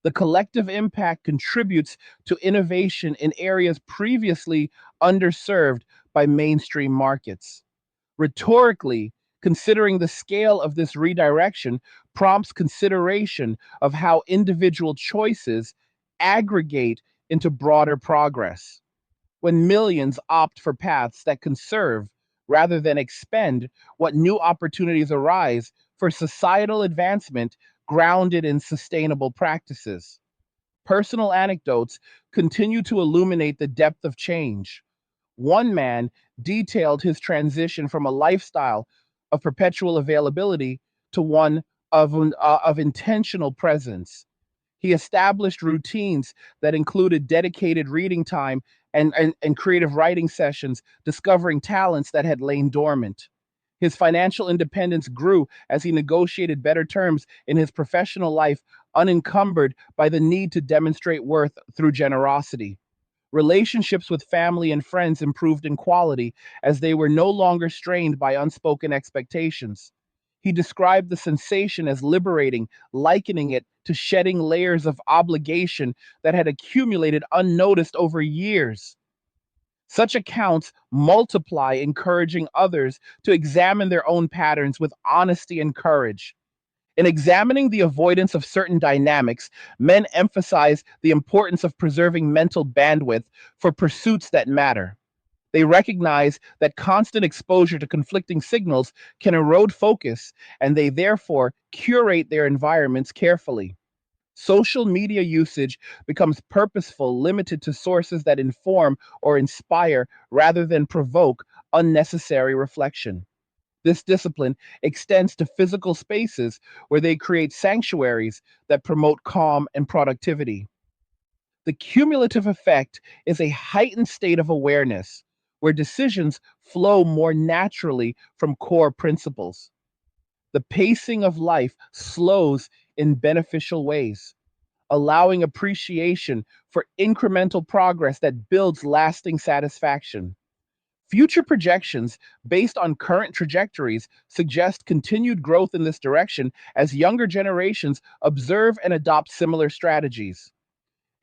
[SPEAKER 1] The collective impact contributes to innovation in areas previously underserved by mainstream markets. Rhetorically, considering the scale of this redirection prompts consideration of how individual choices aggregate into broader progress. When millions opt for paths that conserve rather than expend, what new opportunities arise for societal advancement grounded in sustainable practices? Personal anecdotes continue to illuminate the depth of change. One man detailed his transition from a lifestyle of perpetual availability to one of intentional presence. He established routines that included dedicated reading time and creative writing sessions, discovering talents that had lain dormant. His financial independence grew as he negotiated better terms in his professional life, unencumbered by the need to demonstrate worth through generosity. Relationships with family and friends improved in quality as they were no longer strained by unspoken expectations. He described the sensation as liberating, likening it to shedding layers of obligation that had accumulated unnoticed over years. Such accounts multiply, encouraging others to examine their own patterns with honesty and courage. In examining the avoidance of certain dynamics, men emphasize the importance of preserving mental bandwidth for pursuits that matter. They recognize that constant exposure to conflicting signals can erode focus, and they therefore curate their environments carefully. Social media usage becomes purposeful, limited to sources that inform or inspire rather than provoke unnecessary reflection. This discipline extends to physical spaces where they create sanctuaries that promote calm and productivity. The cumulative effect is a heightened state of awareness where decisions flow more naturally from core principles. The pacing of life slows in beneficial ways, allowing appreciation for incremental progress that builds lasting satisfaction. Future projections based on current trajectories suggest continued growth in this direction as younger generations observe and adopt similar strategies.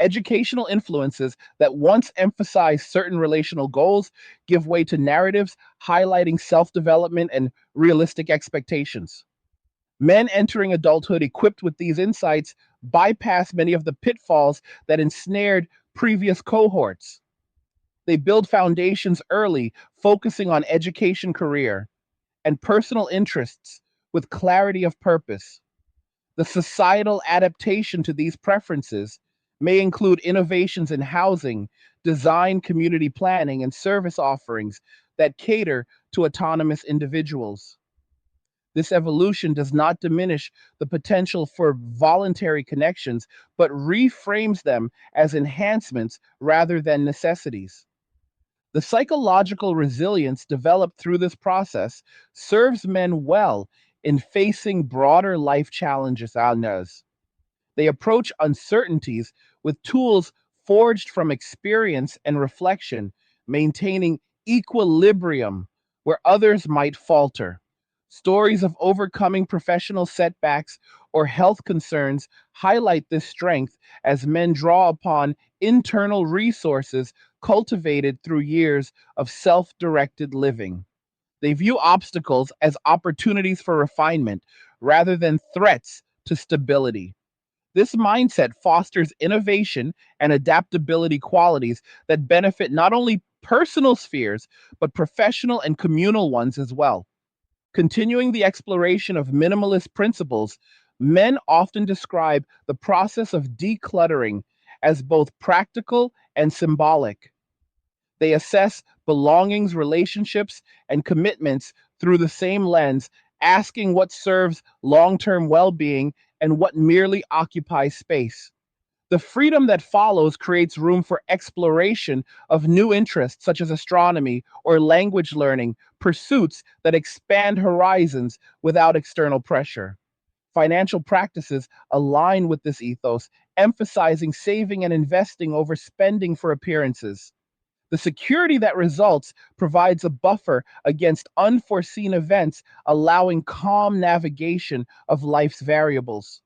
[SPEAKER 1] Educational influences that once emphasized certain relational goals give way to narratives highlighting self development and realistic expectations. Men entering adulthood equipped with these insights bypass many of the pitfalls that ensnared previous cohorts. They build foundations early, focusing on education, career, and personal interests with clarity of purpose. The societal adaptation to these preferences may include innovations in housing, design, community planning, and service offerings that cater to autonomous individuals. This evolution does not diminish the potential for voluntary connections, but reframes them as enhancements rather than necessities. The psychological resilience developed through this process serves men well in facing broader life challenges. They approach uncertainties with tools forged from experience and reflection, maintaining equilibrium where others might falter. Stories of overcoming professional setbacks or health concerns highlight this strength as men draw upon internal resources cultivated through years of self directed living. They view obstacles as opportunities for refinement rather than threats to stability. This mindset fosters innovation and adaptability qualities that benefit not only personal spheres, but professional and communal ones as well. Continuing the exploration of minimalist principles, men often describe the process of decluttering as both practical and symbolic. They assess belongings, relationships, and commitments through the same lens, asking what serves long term well being and what merely occupies space. The freedom that follows creates room for exploration of new interests such as astronomy or language learning, pursuits that expand horizons without external pressure. Financial practices align with this ethos, emphasizing saving and investing over spending for appearances. The security that results provides a buffer against unforeseen events, allowing calm navigation of life's variables.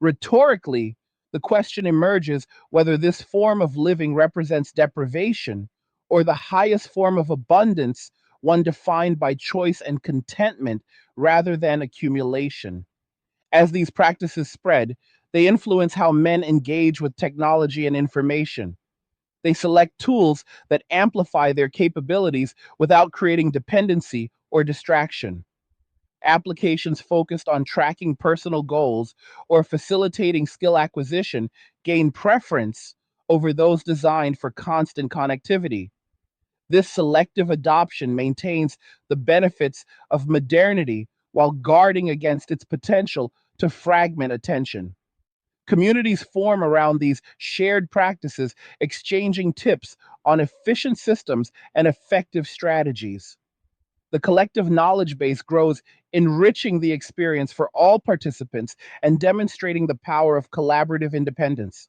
[SPEAKER 1] Rhetorically, the question emerges whether this form of living represents deprivation or the highest form of abundance, one defined by choice and contentment rather than accumulation. As these practices spread, they influence how men engage with technology and information. They select tools that amplify their capabilities without creating dependency or distraction. Applications focused on tracking personal goals or facilitating skill acquisition gain preference over those designed for constant connectivity. This selective adoption maintains the benefits of modernity while guarding against its potential to fragment attention. Communities form around these shared practices, exchanging tips on efficient systems and effective strategies. The collective knowledge base grows, enriching the experience for all participants and demonstrating the power of collaborative independence.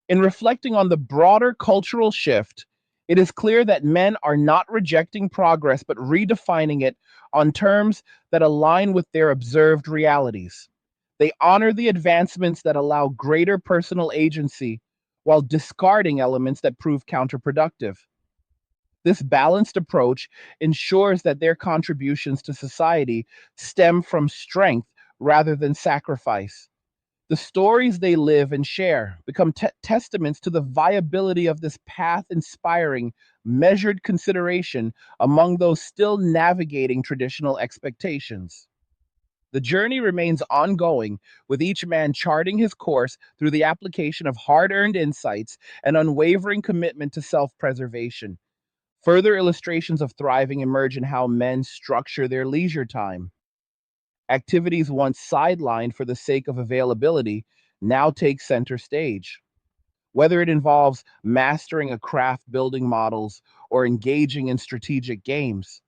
[SPEAKER 1] In reflecting on the broader cultural shift, it is clear that men are not rejecting progress but redefining it on terms that align with their observed realities. They honor the advancements that allow greater personal agency while discarding elements that prove counterproductive. This balanced approach ensures that their contributions to society stem from strength rather than sacrifice. The stories they live and share become testaments to the viability of this path, inspiring measured consideration among those still navigating traditional expectations. The journey remains ongoing, with each man charting his course through the application of hard earned insights and unwavering commitment to self preservation. Further illustrations of thriving emerge in how men structure their leisure time. Activities once sidelined for the sake of availability now take center stage. Whether it involves mastering a craft, building models, or engaging in strategic games,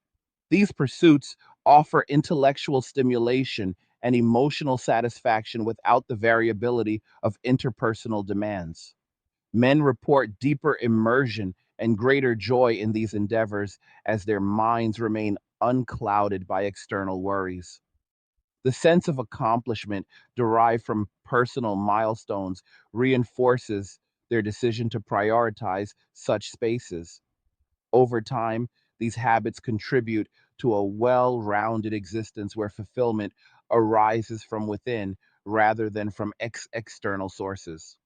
[SPEAKER 1] these pursuits offer intellectual stimulation and emotional satisfaction without the variability of interpersonal demands. Men report deeper immersion and greater joy in these endeavors as their minds remain unclouded by external worries. The sense of accomplishment derived from personal milestones reinforces their decision to prioritize such spaces. Over time, these habits contribute to a well rounded existence where fulfillment arises from within rather than from external sources.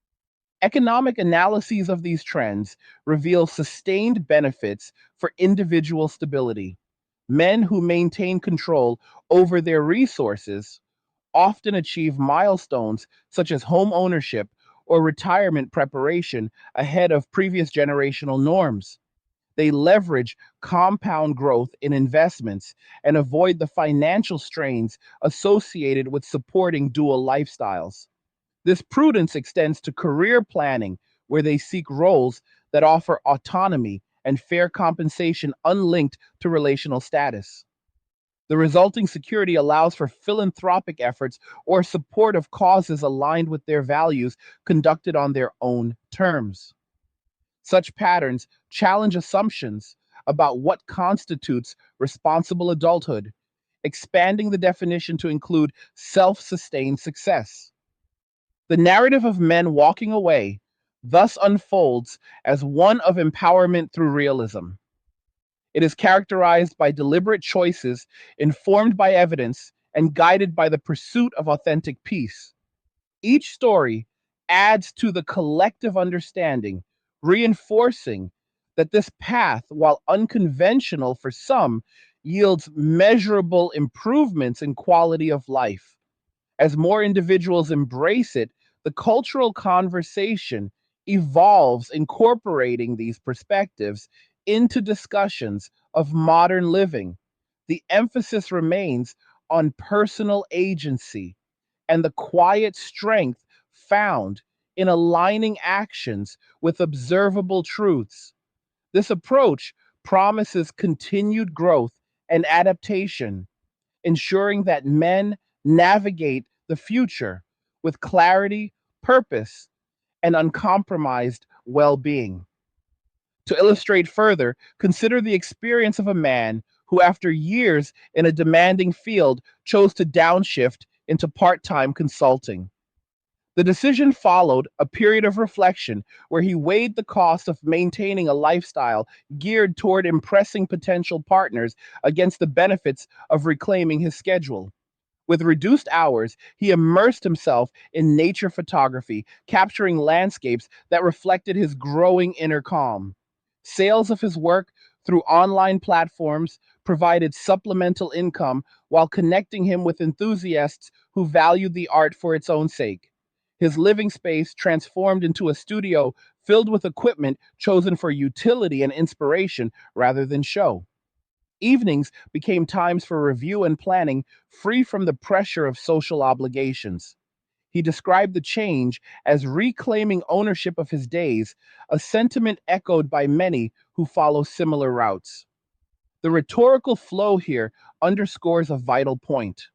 [SPEAKER 1] Economic analyses of these trends reveal sustained benefits for individual stability. Men who maintain control over their resources often achieve milestones such as home ownership or retirement preparation ahead of previous generational norms. They leverage compound growth in investments and avoid the financial strains associated with supporting dual lifestyles. This prudence extends to career planning, where they seek roles that offer autonomy and fair compensation unlinked to relational status. The resulting security allows for philanthropic efforts or support of causes aligned with their values conducted on their own terms. Such patterns challenge assumptions about what constitutes responsible adulthood, expanding the definition to include self sustained success. The narrative of men walking away thus unfolds as one of empowerment through realism. It is characterized by deliberate choices, informed by evidence, and guided by the pursuit of authentic peace. Each story adds to the collective understanding, reinforcing that this path, while unconventional for some, yields measurable improvements in quality of life. As more individuals embrace it, the cultural conversation evolves, incorporating these perspectives into discussions of modern living. The emphasis remains on personal agency and the quiet strength found in aligning actions with observable truths. This approach promises continued growth and adaptation, ensuring that men navigate the future with clarity, purpose, and uncompromised well being. To illustrate further, consider the experience of a man who, after years in a demanding field, chose to downshift into part time consulting. The decision followed a period of reflection where he weighed the cost of maintaining a lifestyle geared toward impressing potential partners against the benefits of reclaiming his schedule. With reduced hours, he immersed himself in nature photography, capturing landscapes that reflected his growing inner calm. Sales of his work through online platforms provided supplemental income while connecting him with enthusiasts who valued the art for its own sake. His living space transformed into a studio filled with equipment chosen for utility and inspiration rather than show. Evenings became times for review and planning, free from the pressure of social obligations. He described the change as reclaiming ownership of his days, a sentiment echoed by many who follow similar routes. The rhetorical flow here underscores a vital point.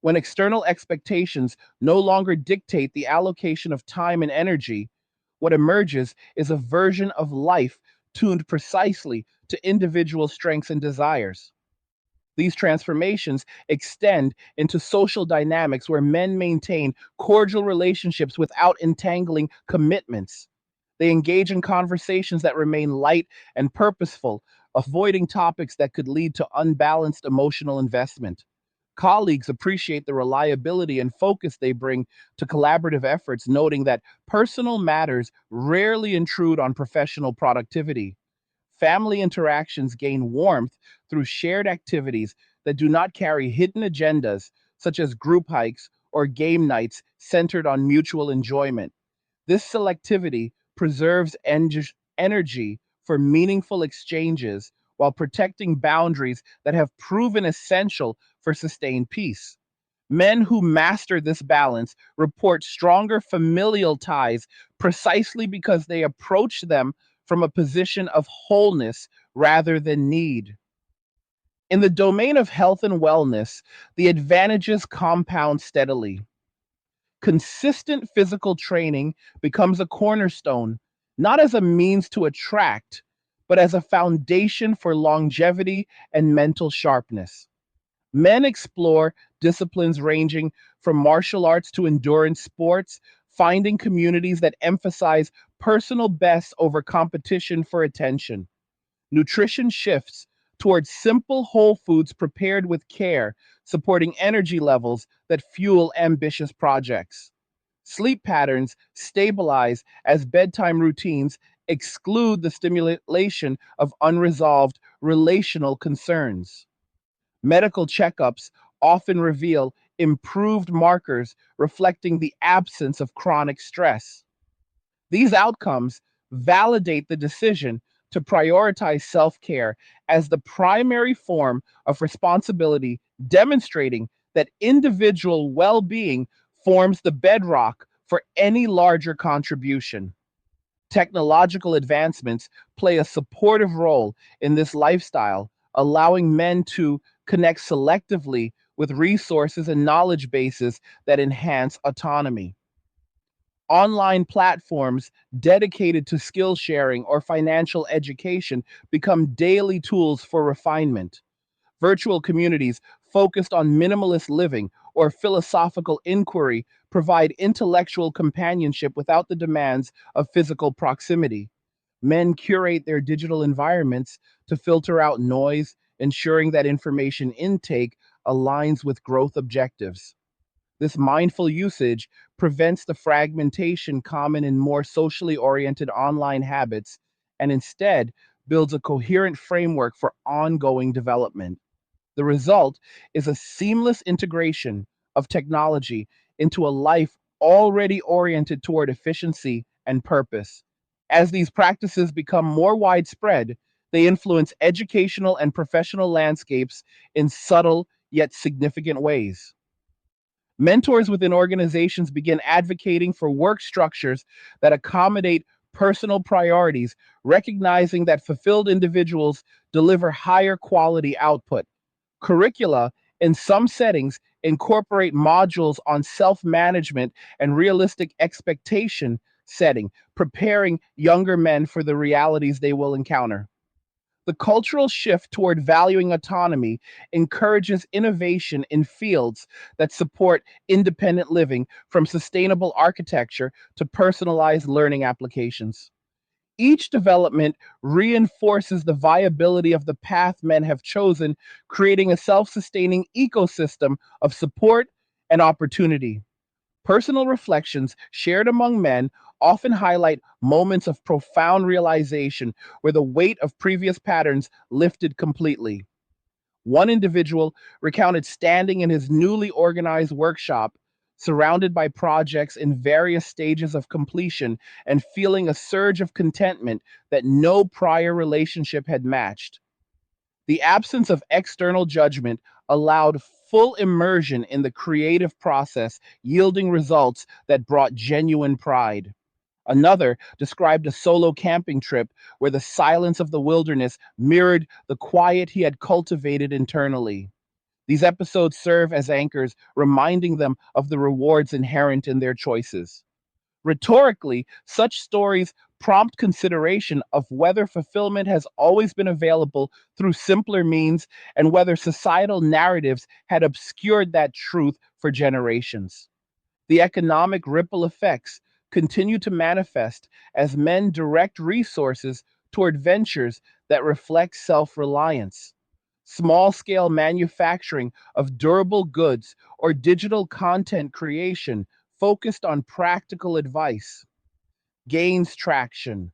[SPEAKER 1] When external expectations no longer dictate the allocation of time and energy, what emerges is a version of life tuned precisely to individual strengths and desires. These transformations extend into social dynamics where men maintain cordial relationships without entangling commitments. They engage in conversations that remain light and purposeful, avoiding topics that could lead to unbalanced emotional investment. Colleagues appreciate the reliability and focus they bring to collaborative efforts, noting that personal matters rarely intrude on professional productivity. Family interactions gain warmth through shared activities that do not carry hidden agendas, such as group hikes or game nights centered on mutual enjoyment. This selectivity preserves energy for meaningful exchanges while protecting boundaries that have proven essential for sustained peace. Men who master this balance report stronger familial ties precisely because they approach them from a position of wholeness rather than need. In the domain of health and wellness, the advantages compound steadily. Consistent physical training becomes a cornerstone, not as a means to attract, but as a foundation for longevity and mental sharpness. Men explore disciplines ranging from martial arts to endurance sports, finding communities that emphasize personal best over competition for attention. Nutrition shifts towards simple whole foods prepared with care, supporting energy levels that fuel ambitious projects. Sleep patterns stabilize as bedtime routines exclude the stimulation of unresolved relational concerns. Medical checkups often reveal improved markers reflecting the absence of chronic stress. These outcomes validate the decision to prioritize self care as the primary form of responsibility, demonstrating that individual well being forms the bedrock for any larger contribution. Technological advancements play a supportive role in this lifestyle, allowing men to connect selectively with resources and knowledge bases that enhance autonomy. Online platforms dedicated to skill sharing or financial education become daily tools for refinement. Virtual communities focused on minimalist living or philosophical inquiry provide intellectual companionship without the demands of physical proximity. Men curate their digital environments to filter out noise, ensuring that information intake aligns with growth objectives. This mindful usage prevents the fragmentation common in more socially oriented online habits and instead builds a coherent framework for ongoing development. The result is a seamless integration of technology into a life already oriented toward efficiency and purpose. As these practices become more widespread, they influence educational and professional landscapes in subtle yet significant ways. Mentors within organizations begin advocating for work structures that accommodate personal priorities, recognizing that fulfilled individuals deliver higher quality output. Curricula, in some settings, incorporate modules on self management and realistic expectation setting, preparing younger men for the realities they will encounter. The cultural shift toward valuing autonomy encourages innovation in fields that support independent living, from sustainable architecture to personalized learning applications. Each development reinforces the viability of the path men have chosen, creating a self sustaining ecosystem of support and opportunity. Personal reflections shared among men often highlight moments of profound realization where the weight of previous patterns lifted completely. One individual recounted standing in his newly organized workshop, surrounded by projects in various stages of completion, and feeling a surge of contentment that no prior relationship had matched. The absence of external judgment allowed full immersion in the creative process, yielding results that brought genuine pride. Another described a solo camping trip where the silence of the wilderness mirrored the quiet he had cultivated internally. These episodes serve as anchors, reminding them of the rewards inherent in their choices. Rhetorically, such stories prompt consideration of whether fulfillment has always been available through simpler means and whether societal narratives had obscured that truth for generations. The economic ripple effects continue to manifest as men direct resources toward ventures that reflect self reliance. Small scale manufacturing of durable goods or digital content creation focused on practical advice gains traction,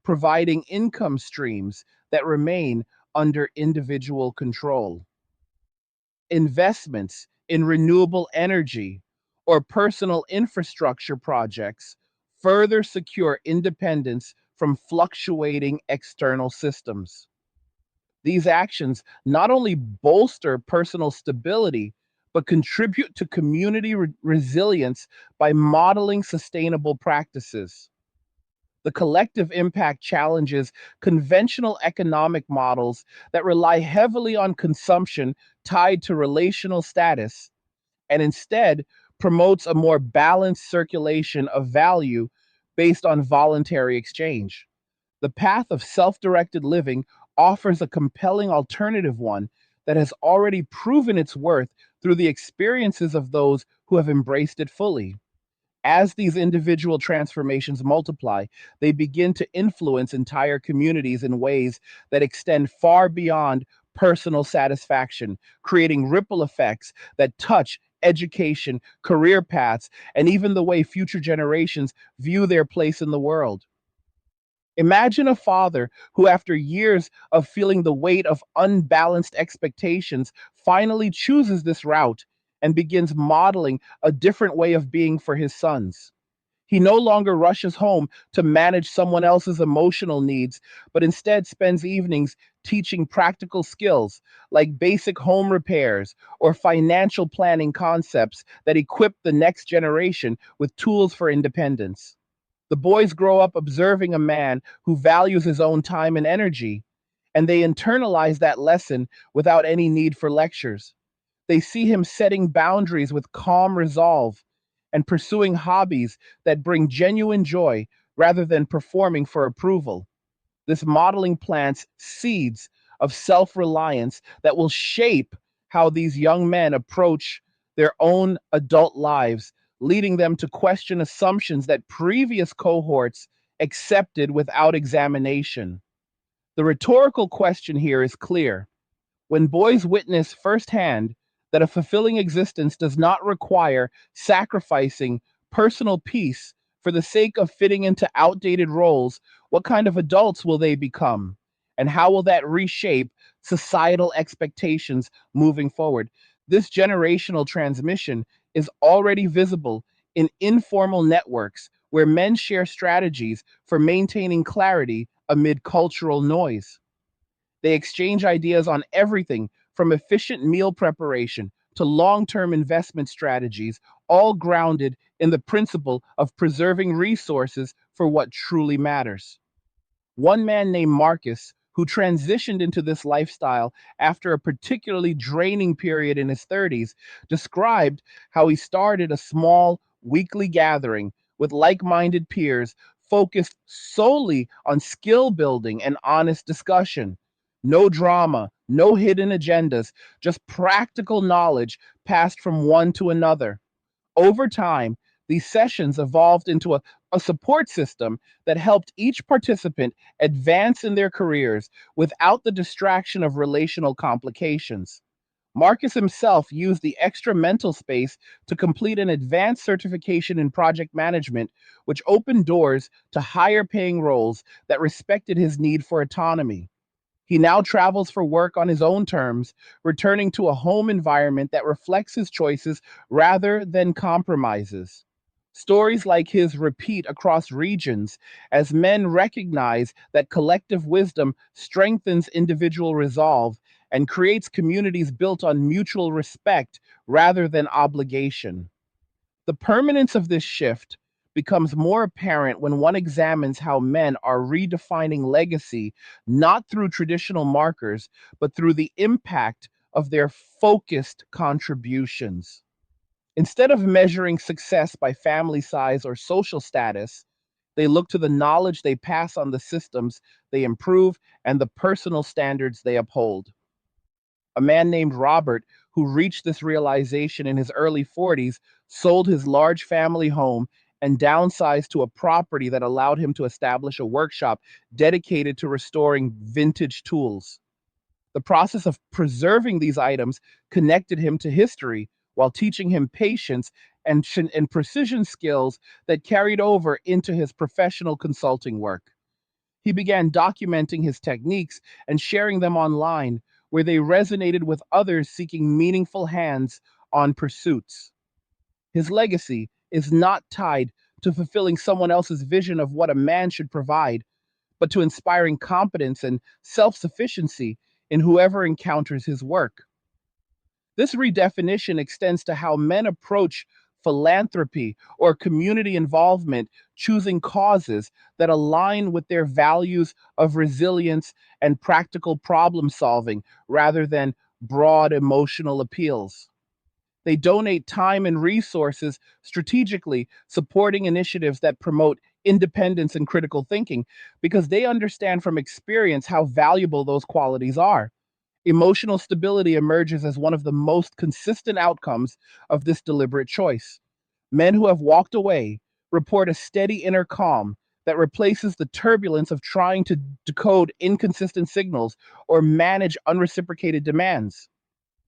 [SPEAKER 1] providing income streams that remain under individual control. Investments in renewable energy or personal infrastructure projects further secure independence from fluctuating external systems. These actions not only bolster personal stability, but contribute to community resilience by modeling sustainable practices. The collective impact challenges conventional economic models that rely heavily on consumption tied to relational status and instead promotes a more balanced circulation of value based on voluntary exchange. The path of self directed living offers a compelling alternative, one that has already proven its worth through the experiences of those who have embraced it fully. As these individual transformations multiply, they begin to influence entire communities in ways that extend far beyond personal satisfaction, creating ripple effects that touch education, career paths, and even the way future generations view their place in the world. Imagine a father who, after years of feeling the weight of unbalanced expectations, finally chooses this route and begins modeling a different way of being for his sons. He no longer rushes home to manage someone else's emotional needs, but instead spends evenings teaching practical skills like basic home repairs or financial planning concepts that equip the next generation with tools for independence. The boys grow up observing a man who values his own time and energy, and they internalize that lesson without any need for lectures. They see him setting boundaries with calm resolve and pursuing hobbies that bring genuine joy rather than performing for approval. This modeling plants seeds of self reliance that will shape how these young men approach their own adult lives, leading them to question assumptions that previous cohorts accepted without examination. The rhetorical question here is clear. When boys witness firsthand that a fulfilling existence does not require sacrificing personal peace for the sake of fitting into outdated roles, what kind of adults will they become? And how will that reshape societal expectations moving forward? This generational transmission is already visible in informal networks where men share strategies for maintaining clarity amid cultural noise. They exchange ideas on everything from efficient meal preparation to long term investment strategies, all grounded in the principle of preserving resources for what truly matters. One man named Marcus, who transitioned into this lifestyle after a particularly draining period in his 30s, described how he started a small weekly gathering with like minded peers focused solely on skill building and honest discussion. No drama, no hidden agendas, just practical knowledge passed from one to another. Over time, these sessions evolved into a support system that helped each participant advance in their careers without the distraction of relational complications. Marcus himself used the extra mental space to complete an advanced certification in project management, which opened doors to higher paying roles that respected his need for autonomy. He now travels for work on his own terms, returning to a home environment that reflects his choices rather than compromises. Stories like his repeat across regions as men recognize that collective wisdom strengthens individual resolve and creates communities built on mutual respect rather than obligation. The permanence of this shift becomes more apparent when one examines how men are redefining legacy not through traditional markers, but through the impact of their focused contributions. Instead of measuring success by family size or social status, they look to the knowledge they pass on, the systems they improve, and the personal standards they uphold. A man named Robert, who reached this realization in his early 40s, sold his large family home and downsized to a property that allowed him to establish a workshop dedicated to restoring vintage tools. The process of preserving these items connected him to history while teaching him patience and precision skills that carried over into his professional consulting work. He began documenting his techniques and sharing them online, where they resonated with others seeking meaningful hands on pursuits. His legacy is not tied to fulfilling someone else's vision of what a man should provide, but to inspiring competence and self sufficiency in whoever encounters his work. This redefinition extends to how men approach philanthropy or community involvement, choosing causes that align with their values of resilience and practical problem solving rather than broad emotional appeals. They donate time and resources strategically, supporting initiatives that promote independence and critical thinking because they understand from experience how valuable those qualities are. Emotional stability emerges as one of the most consistent outcomes of this deliberate choice. Men who have walked away report a steady inner calm that replaces the turbulence of trying to decode inconsistent signals or manage unreciprocated demands.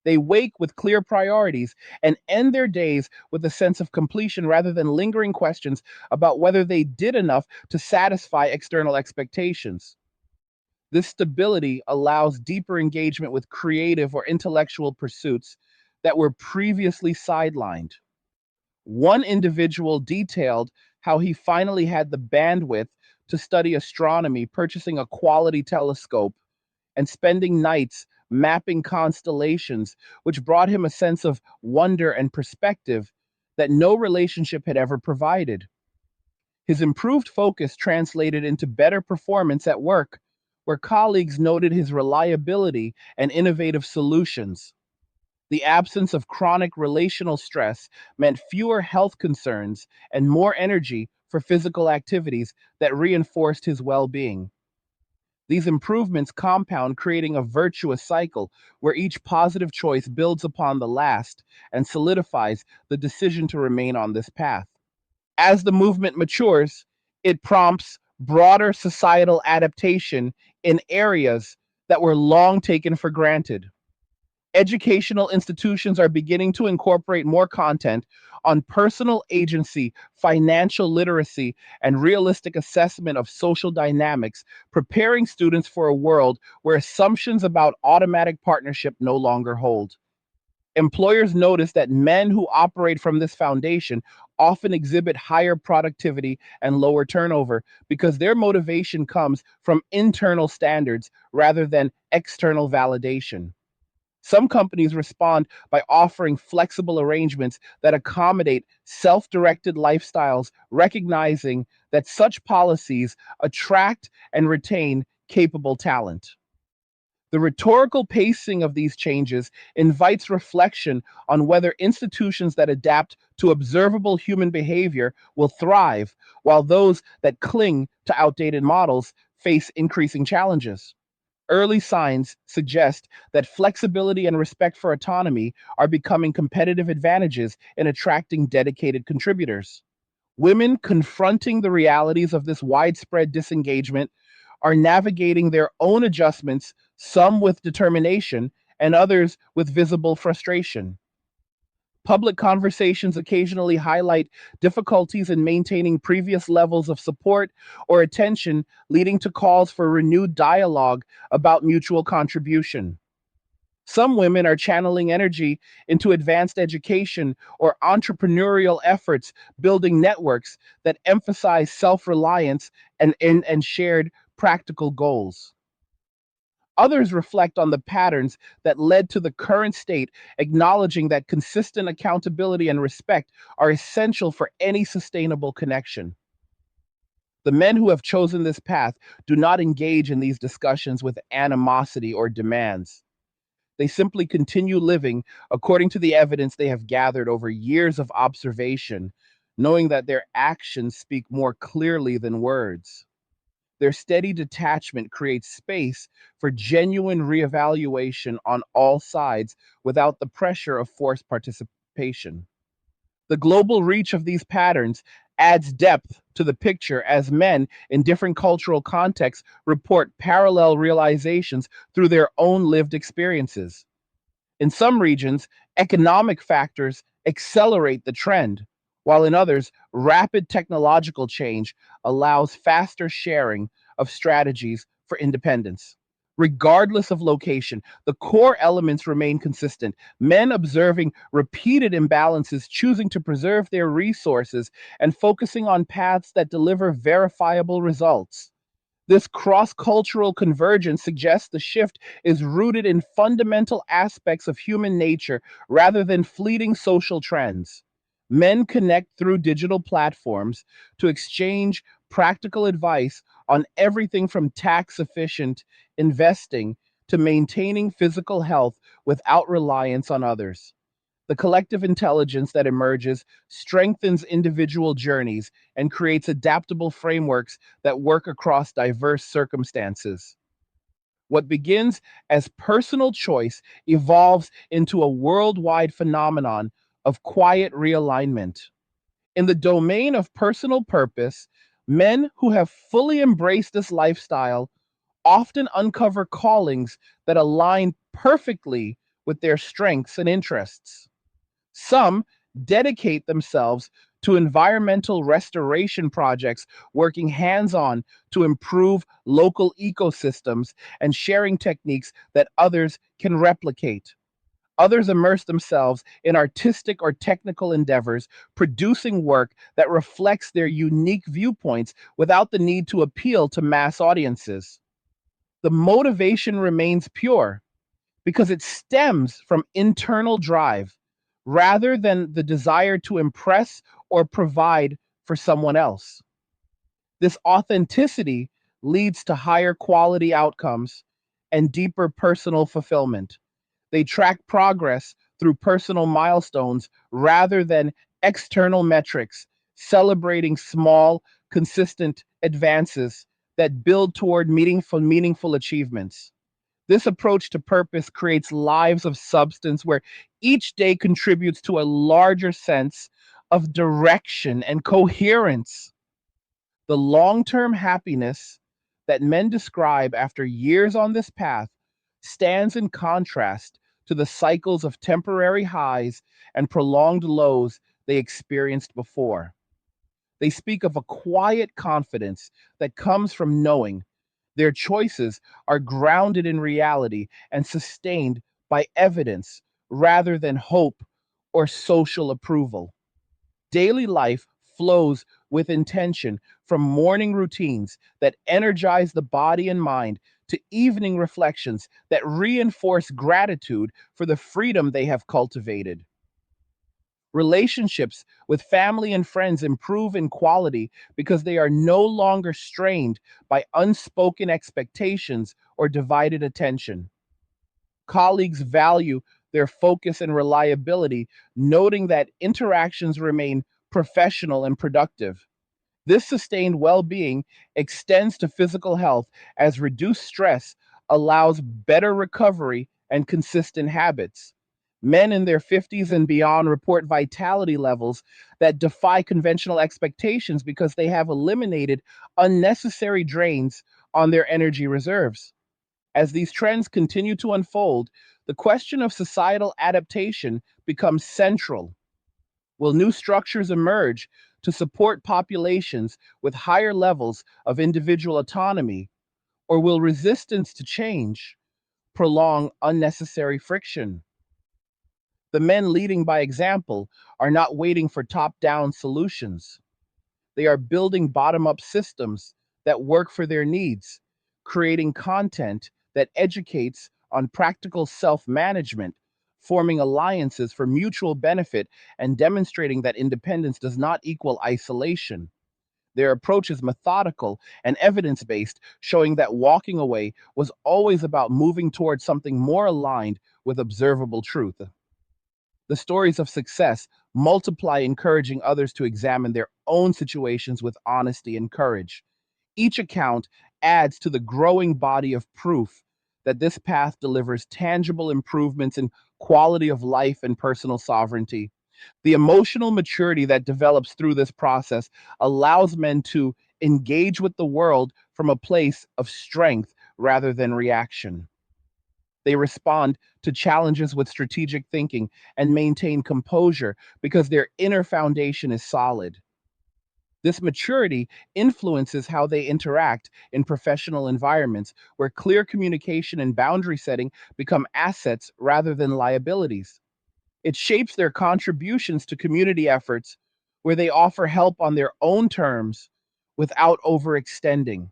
[SPEAKER 1] They wake with clear priorities and end their days with a sense of completion rather than lingering questions about whether they did enough to satisfy external expectations. This stability allows deeper engagement with creative or intellectual pursuits that were previously sidelined. One individual detailed how he finally had the bandwidth to study astronomy, purchasing a quality telescope and spending nights mapping constellations, which brought him a sense of wonder and perspective that no relationship had ever provided. His improved focus translated into better performance at work, where colleagues noted his reliability and innovative solutions. The absence of chronic relational stress meant fewer health concerns and more energy for physical activities that reinforced his well being. These improvements compound, creating a virtuous cycle where each positive choice builds upon the last and solidifies the decision to remain on this path. As the movement matures, it prompts broader societal adaptation in areas that were long taken for granted. Educational institutions are beginning to incorporate more content on personal agency, financial literacy, and realistic assessment of social dynamics, preparing students for a world where assumptions about automatic partnership no longer hold. Employers notice that men who operate from this foundation often exhibit higher productivity and lower turnover because their motivation comes from internal standards rather than external validation. Some companies respond by offering flexible arrangements that accommodate self directed lifestyles, recognizing that such policies attract and retain capable talent. The rhetorical pacing of these changes invites reflection on whether institutions that adapt to observable human behavior will thrive, while those that cling to outdated models face increasing challenges. Early signs suggest that flexibility and respect for autonomy are becoming competitive advantages in attracting dedicated contributors. Women confronting the realities of this widespread disengagement are navigating their own adjustments, some with determination and others with visible frustration. Public conversations occasionally highlight difficulties in maintaining previous levels of support or attention, leading to calls for renewed dialogue about mutual contribution. Some women are channeling energy into advanced education or entrepreneurial efforts, building networks that emphasize self reliance and shared practical goals. Others reflect on the patterns that led to the current state, acknowledging that consistent accountability and respect are essential for any sustainable connection. The men who have chosen this path do not engage in these discussions with animosity or demands. They simply continue living according to the evidence they have gathered over years of observation, knowing that their actions speak more clearly than words. Their steady detachment creates space for genuine reevaluation on all sides without the pressure of forced participation. The global reach of these patterns adds depth to the picture as men in different cultural contexts report parallel realizations through their own lived experiences. In some regions, economic factors accelerate the trend, while in others, rapid technological change allows faster sharing of strategies for independence. Regardless of location, the core elements remain consistent. Men observing repeated imbalances, choosing to preserve their resources, and focusing on paths that deliver verifiable results. This cross cultural convergence suggests the shift is rooted in fundamental aspects of human nature rather than fleeting social trends. Men connect through digital platforms to exchange practical advice on everything from tax efficient investing to maintaining physical health without reliance on others. The collective intelligence that emerges strengthens individual journeys and creates adaptable frameworks that work across diverse circumstances. What begins as personal choice evolves into a worldwide phenomenon of quiet realignment. In the domain of personal purpose, men who have fully embraced this lifestyle often uncover callings that align perfectly with their strengths and interests. Some dedicate themselves to environmental restoration projects, working hands on to improve local ecosystems and sharing techniques that others can replicate. Others immerse themselves in artistic or technical endeavors, producing work that reflects their unique viewpoints without the need to appeal to mass audiences. The motivation remains pure because it stems from internal drive rather than the desire to impress or provide for someone else. This authenticity leads to higher quality outcomes and deeper personal fulfillment. They track progress through personal milestones rather than external metrics, celebrating small, consistent advances that build toward meaningful achievements. This approach to purpose creates lives of substance where each day contributes to a larger sense of direction and coherence. The long term happiness that men describe after years on this path stands in contrast to the cycles of temporary highs and prolonged lows they experienced before. They speak of a quiet confidence that comes from knowing their choices are grounded in reality and sustained by evidence rather than hope or social approval. Daily life flows with intention, from morning routines that energize the body and mind to evening reflections that reinforce gratitude for the freedom they have cultivated. Relationships with family and friends improve in quality because they are no longer strained by unspoken expectations or divided attention. Colleagues value their focus and reliability, noting that interactions remain professional and productive. This sustained well being extends to physical health as reduced stress allows better recovery and consistent habits. Men in their 50s and beyond report vitality levels that defy conventional expectations because they have eliminated unnecessary drains on their energy reserves. As these trends continue to unfold, the question of societal adaptation becomes central. Will new structures emerge to support populations with higher levels of individual autonomy, or will resistance to change prolong unnecessary friction? The men leading by example are not waiting for top down solutions. They are building bottom up systems that work for their needs, creating content that educates on practical self management, forming alliances for mutual benefit, and demonstrating that independence does not equal isolation. Their approach is methodical and evidence based, showing that walking away was always about moving towards something more aligned with observable truth. The stories of success multiply, encouraging others to examine their own situations with honesty and courage. Each account adds to the growing body of proof that this path delivers tangible improvements in quality of life and personal sovereignty. The emotional maturity that develops through this process allows men to engage with the world from a place of strength rather than reaction. They respond to challenges with strategic thinking and maintain composure because their inner foundation is solid. This maturity influences how they interact in professional environments where clear communication and boundary setting become assets rather than liabilities. It shapes their contributions to community efforts where they offer help on their own terms without overextending.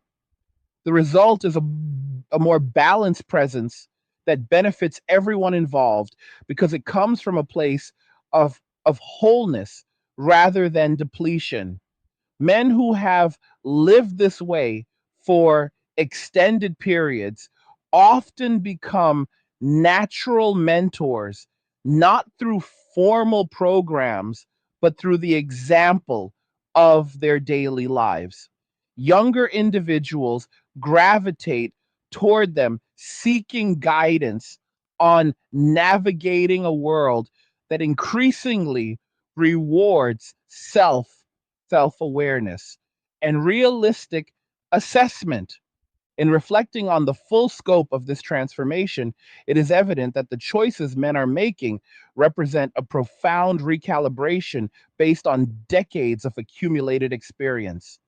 [SPEAKER 1] The result is a more balanced presence that benefits everyone involved because it comes from a place of wholeness rather than depletion. Men who have lived this way for extended periods often become natural mentors, not through formal programs, but through the example of their daily lives. Younger individuals gravitate toward them, seeking guidance on navigating a world that increasingly rewards self awareness and realistic assessment. In reflecting on the full scope of this transformation, it is evident that the choices men are making represent a profound recalibration based on decades of accumulated experience.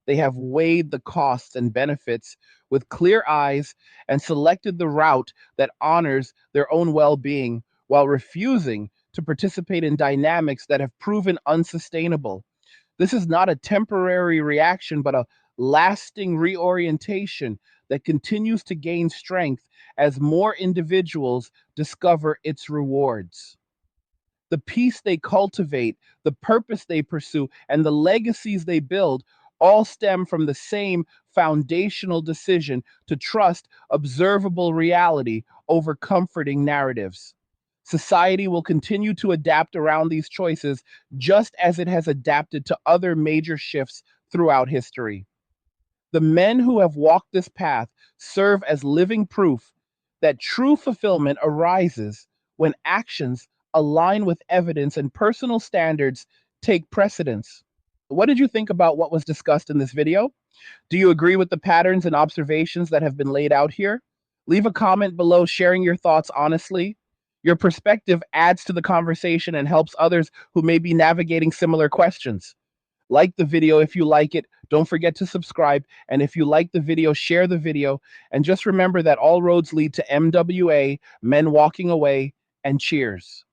[SPEAKER 1] They have weighed the costs and benefits with clear eyes and selected the route that honors their own well being while refusing to participate in dynamics that have proven unsustainable. This is not a temporary reaction, but a lasting reorientation that continues to gain strength as more individuals discover its rewards. The peace they cultivate, the purpose they pursue, and the legacies they build all stem from the same foundational decision to trust observable reality over comforting narratives. Society will continue to adapt around these choices just as it has adapted to other major shifts throughout history. The men who have walked this path serve as living proof that true fulfillment arises when actions align with evidence and personal standards take precedence. What did you think about what was discussed in this video? Do you agree with the patterns and observations that have been laid out here? Leave a comment below sharing your thoughts honestly. Your perspective adds to the conversation and helps others who may be navigating similar questions. Like the video if you like it. Don't forget to subscribe. And if you like the video, share the video. And just remember that all roads lead to MWA, men walking away, and cheers.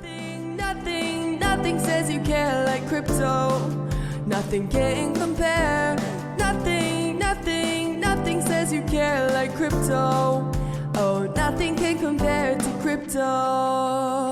[SPEAKER 2] Nothing says you care like crypto. Nothing can compare. Nothing says you care like crypto. Oh, nothing can compare to crypto.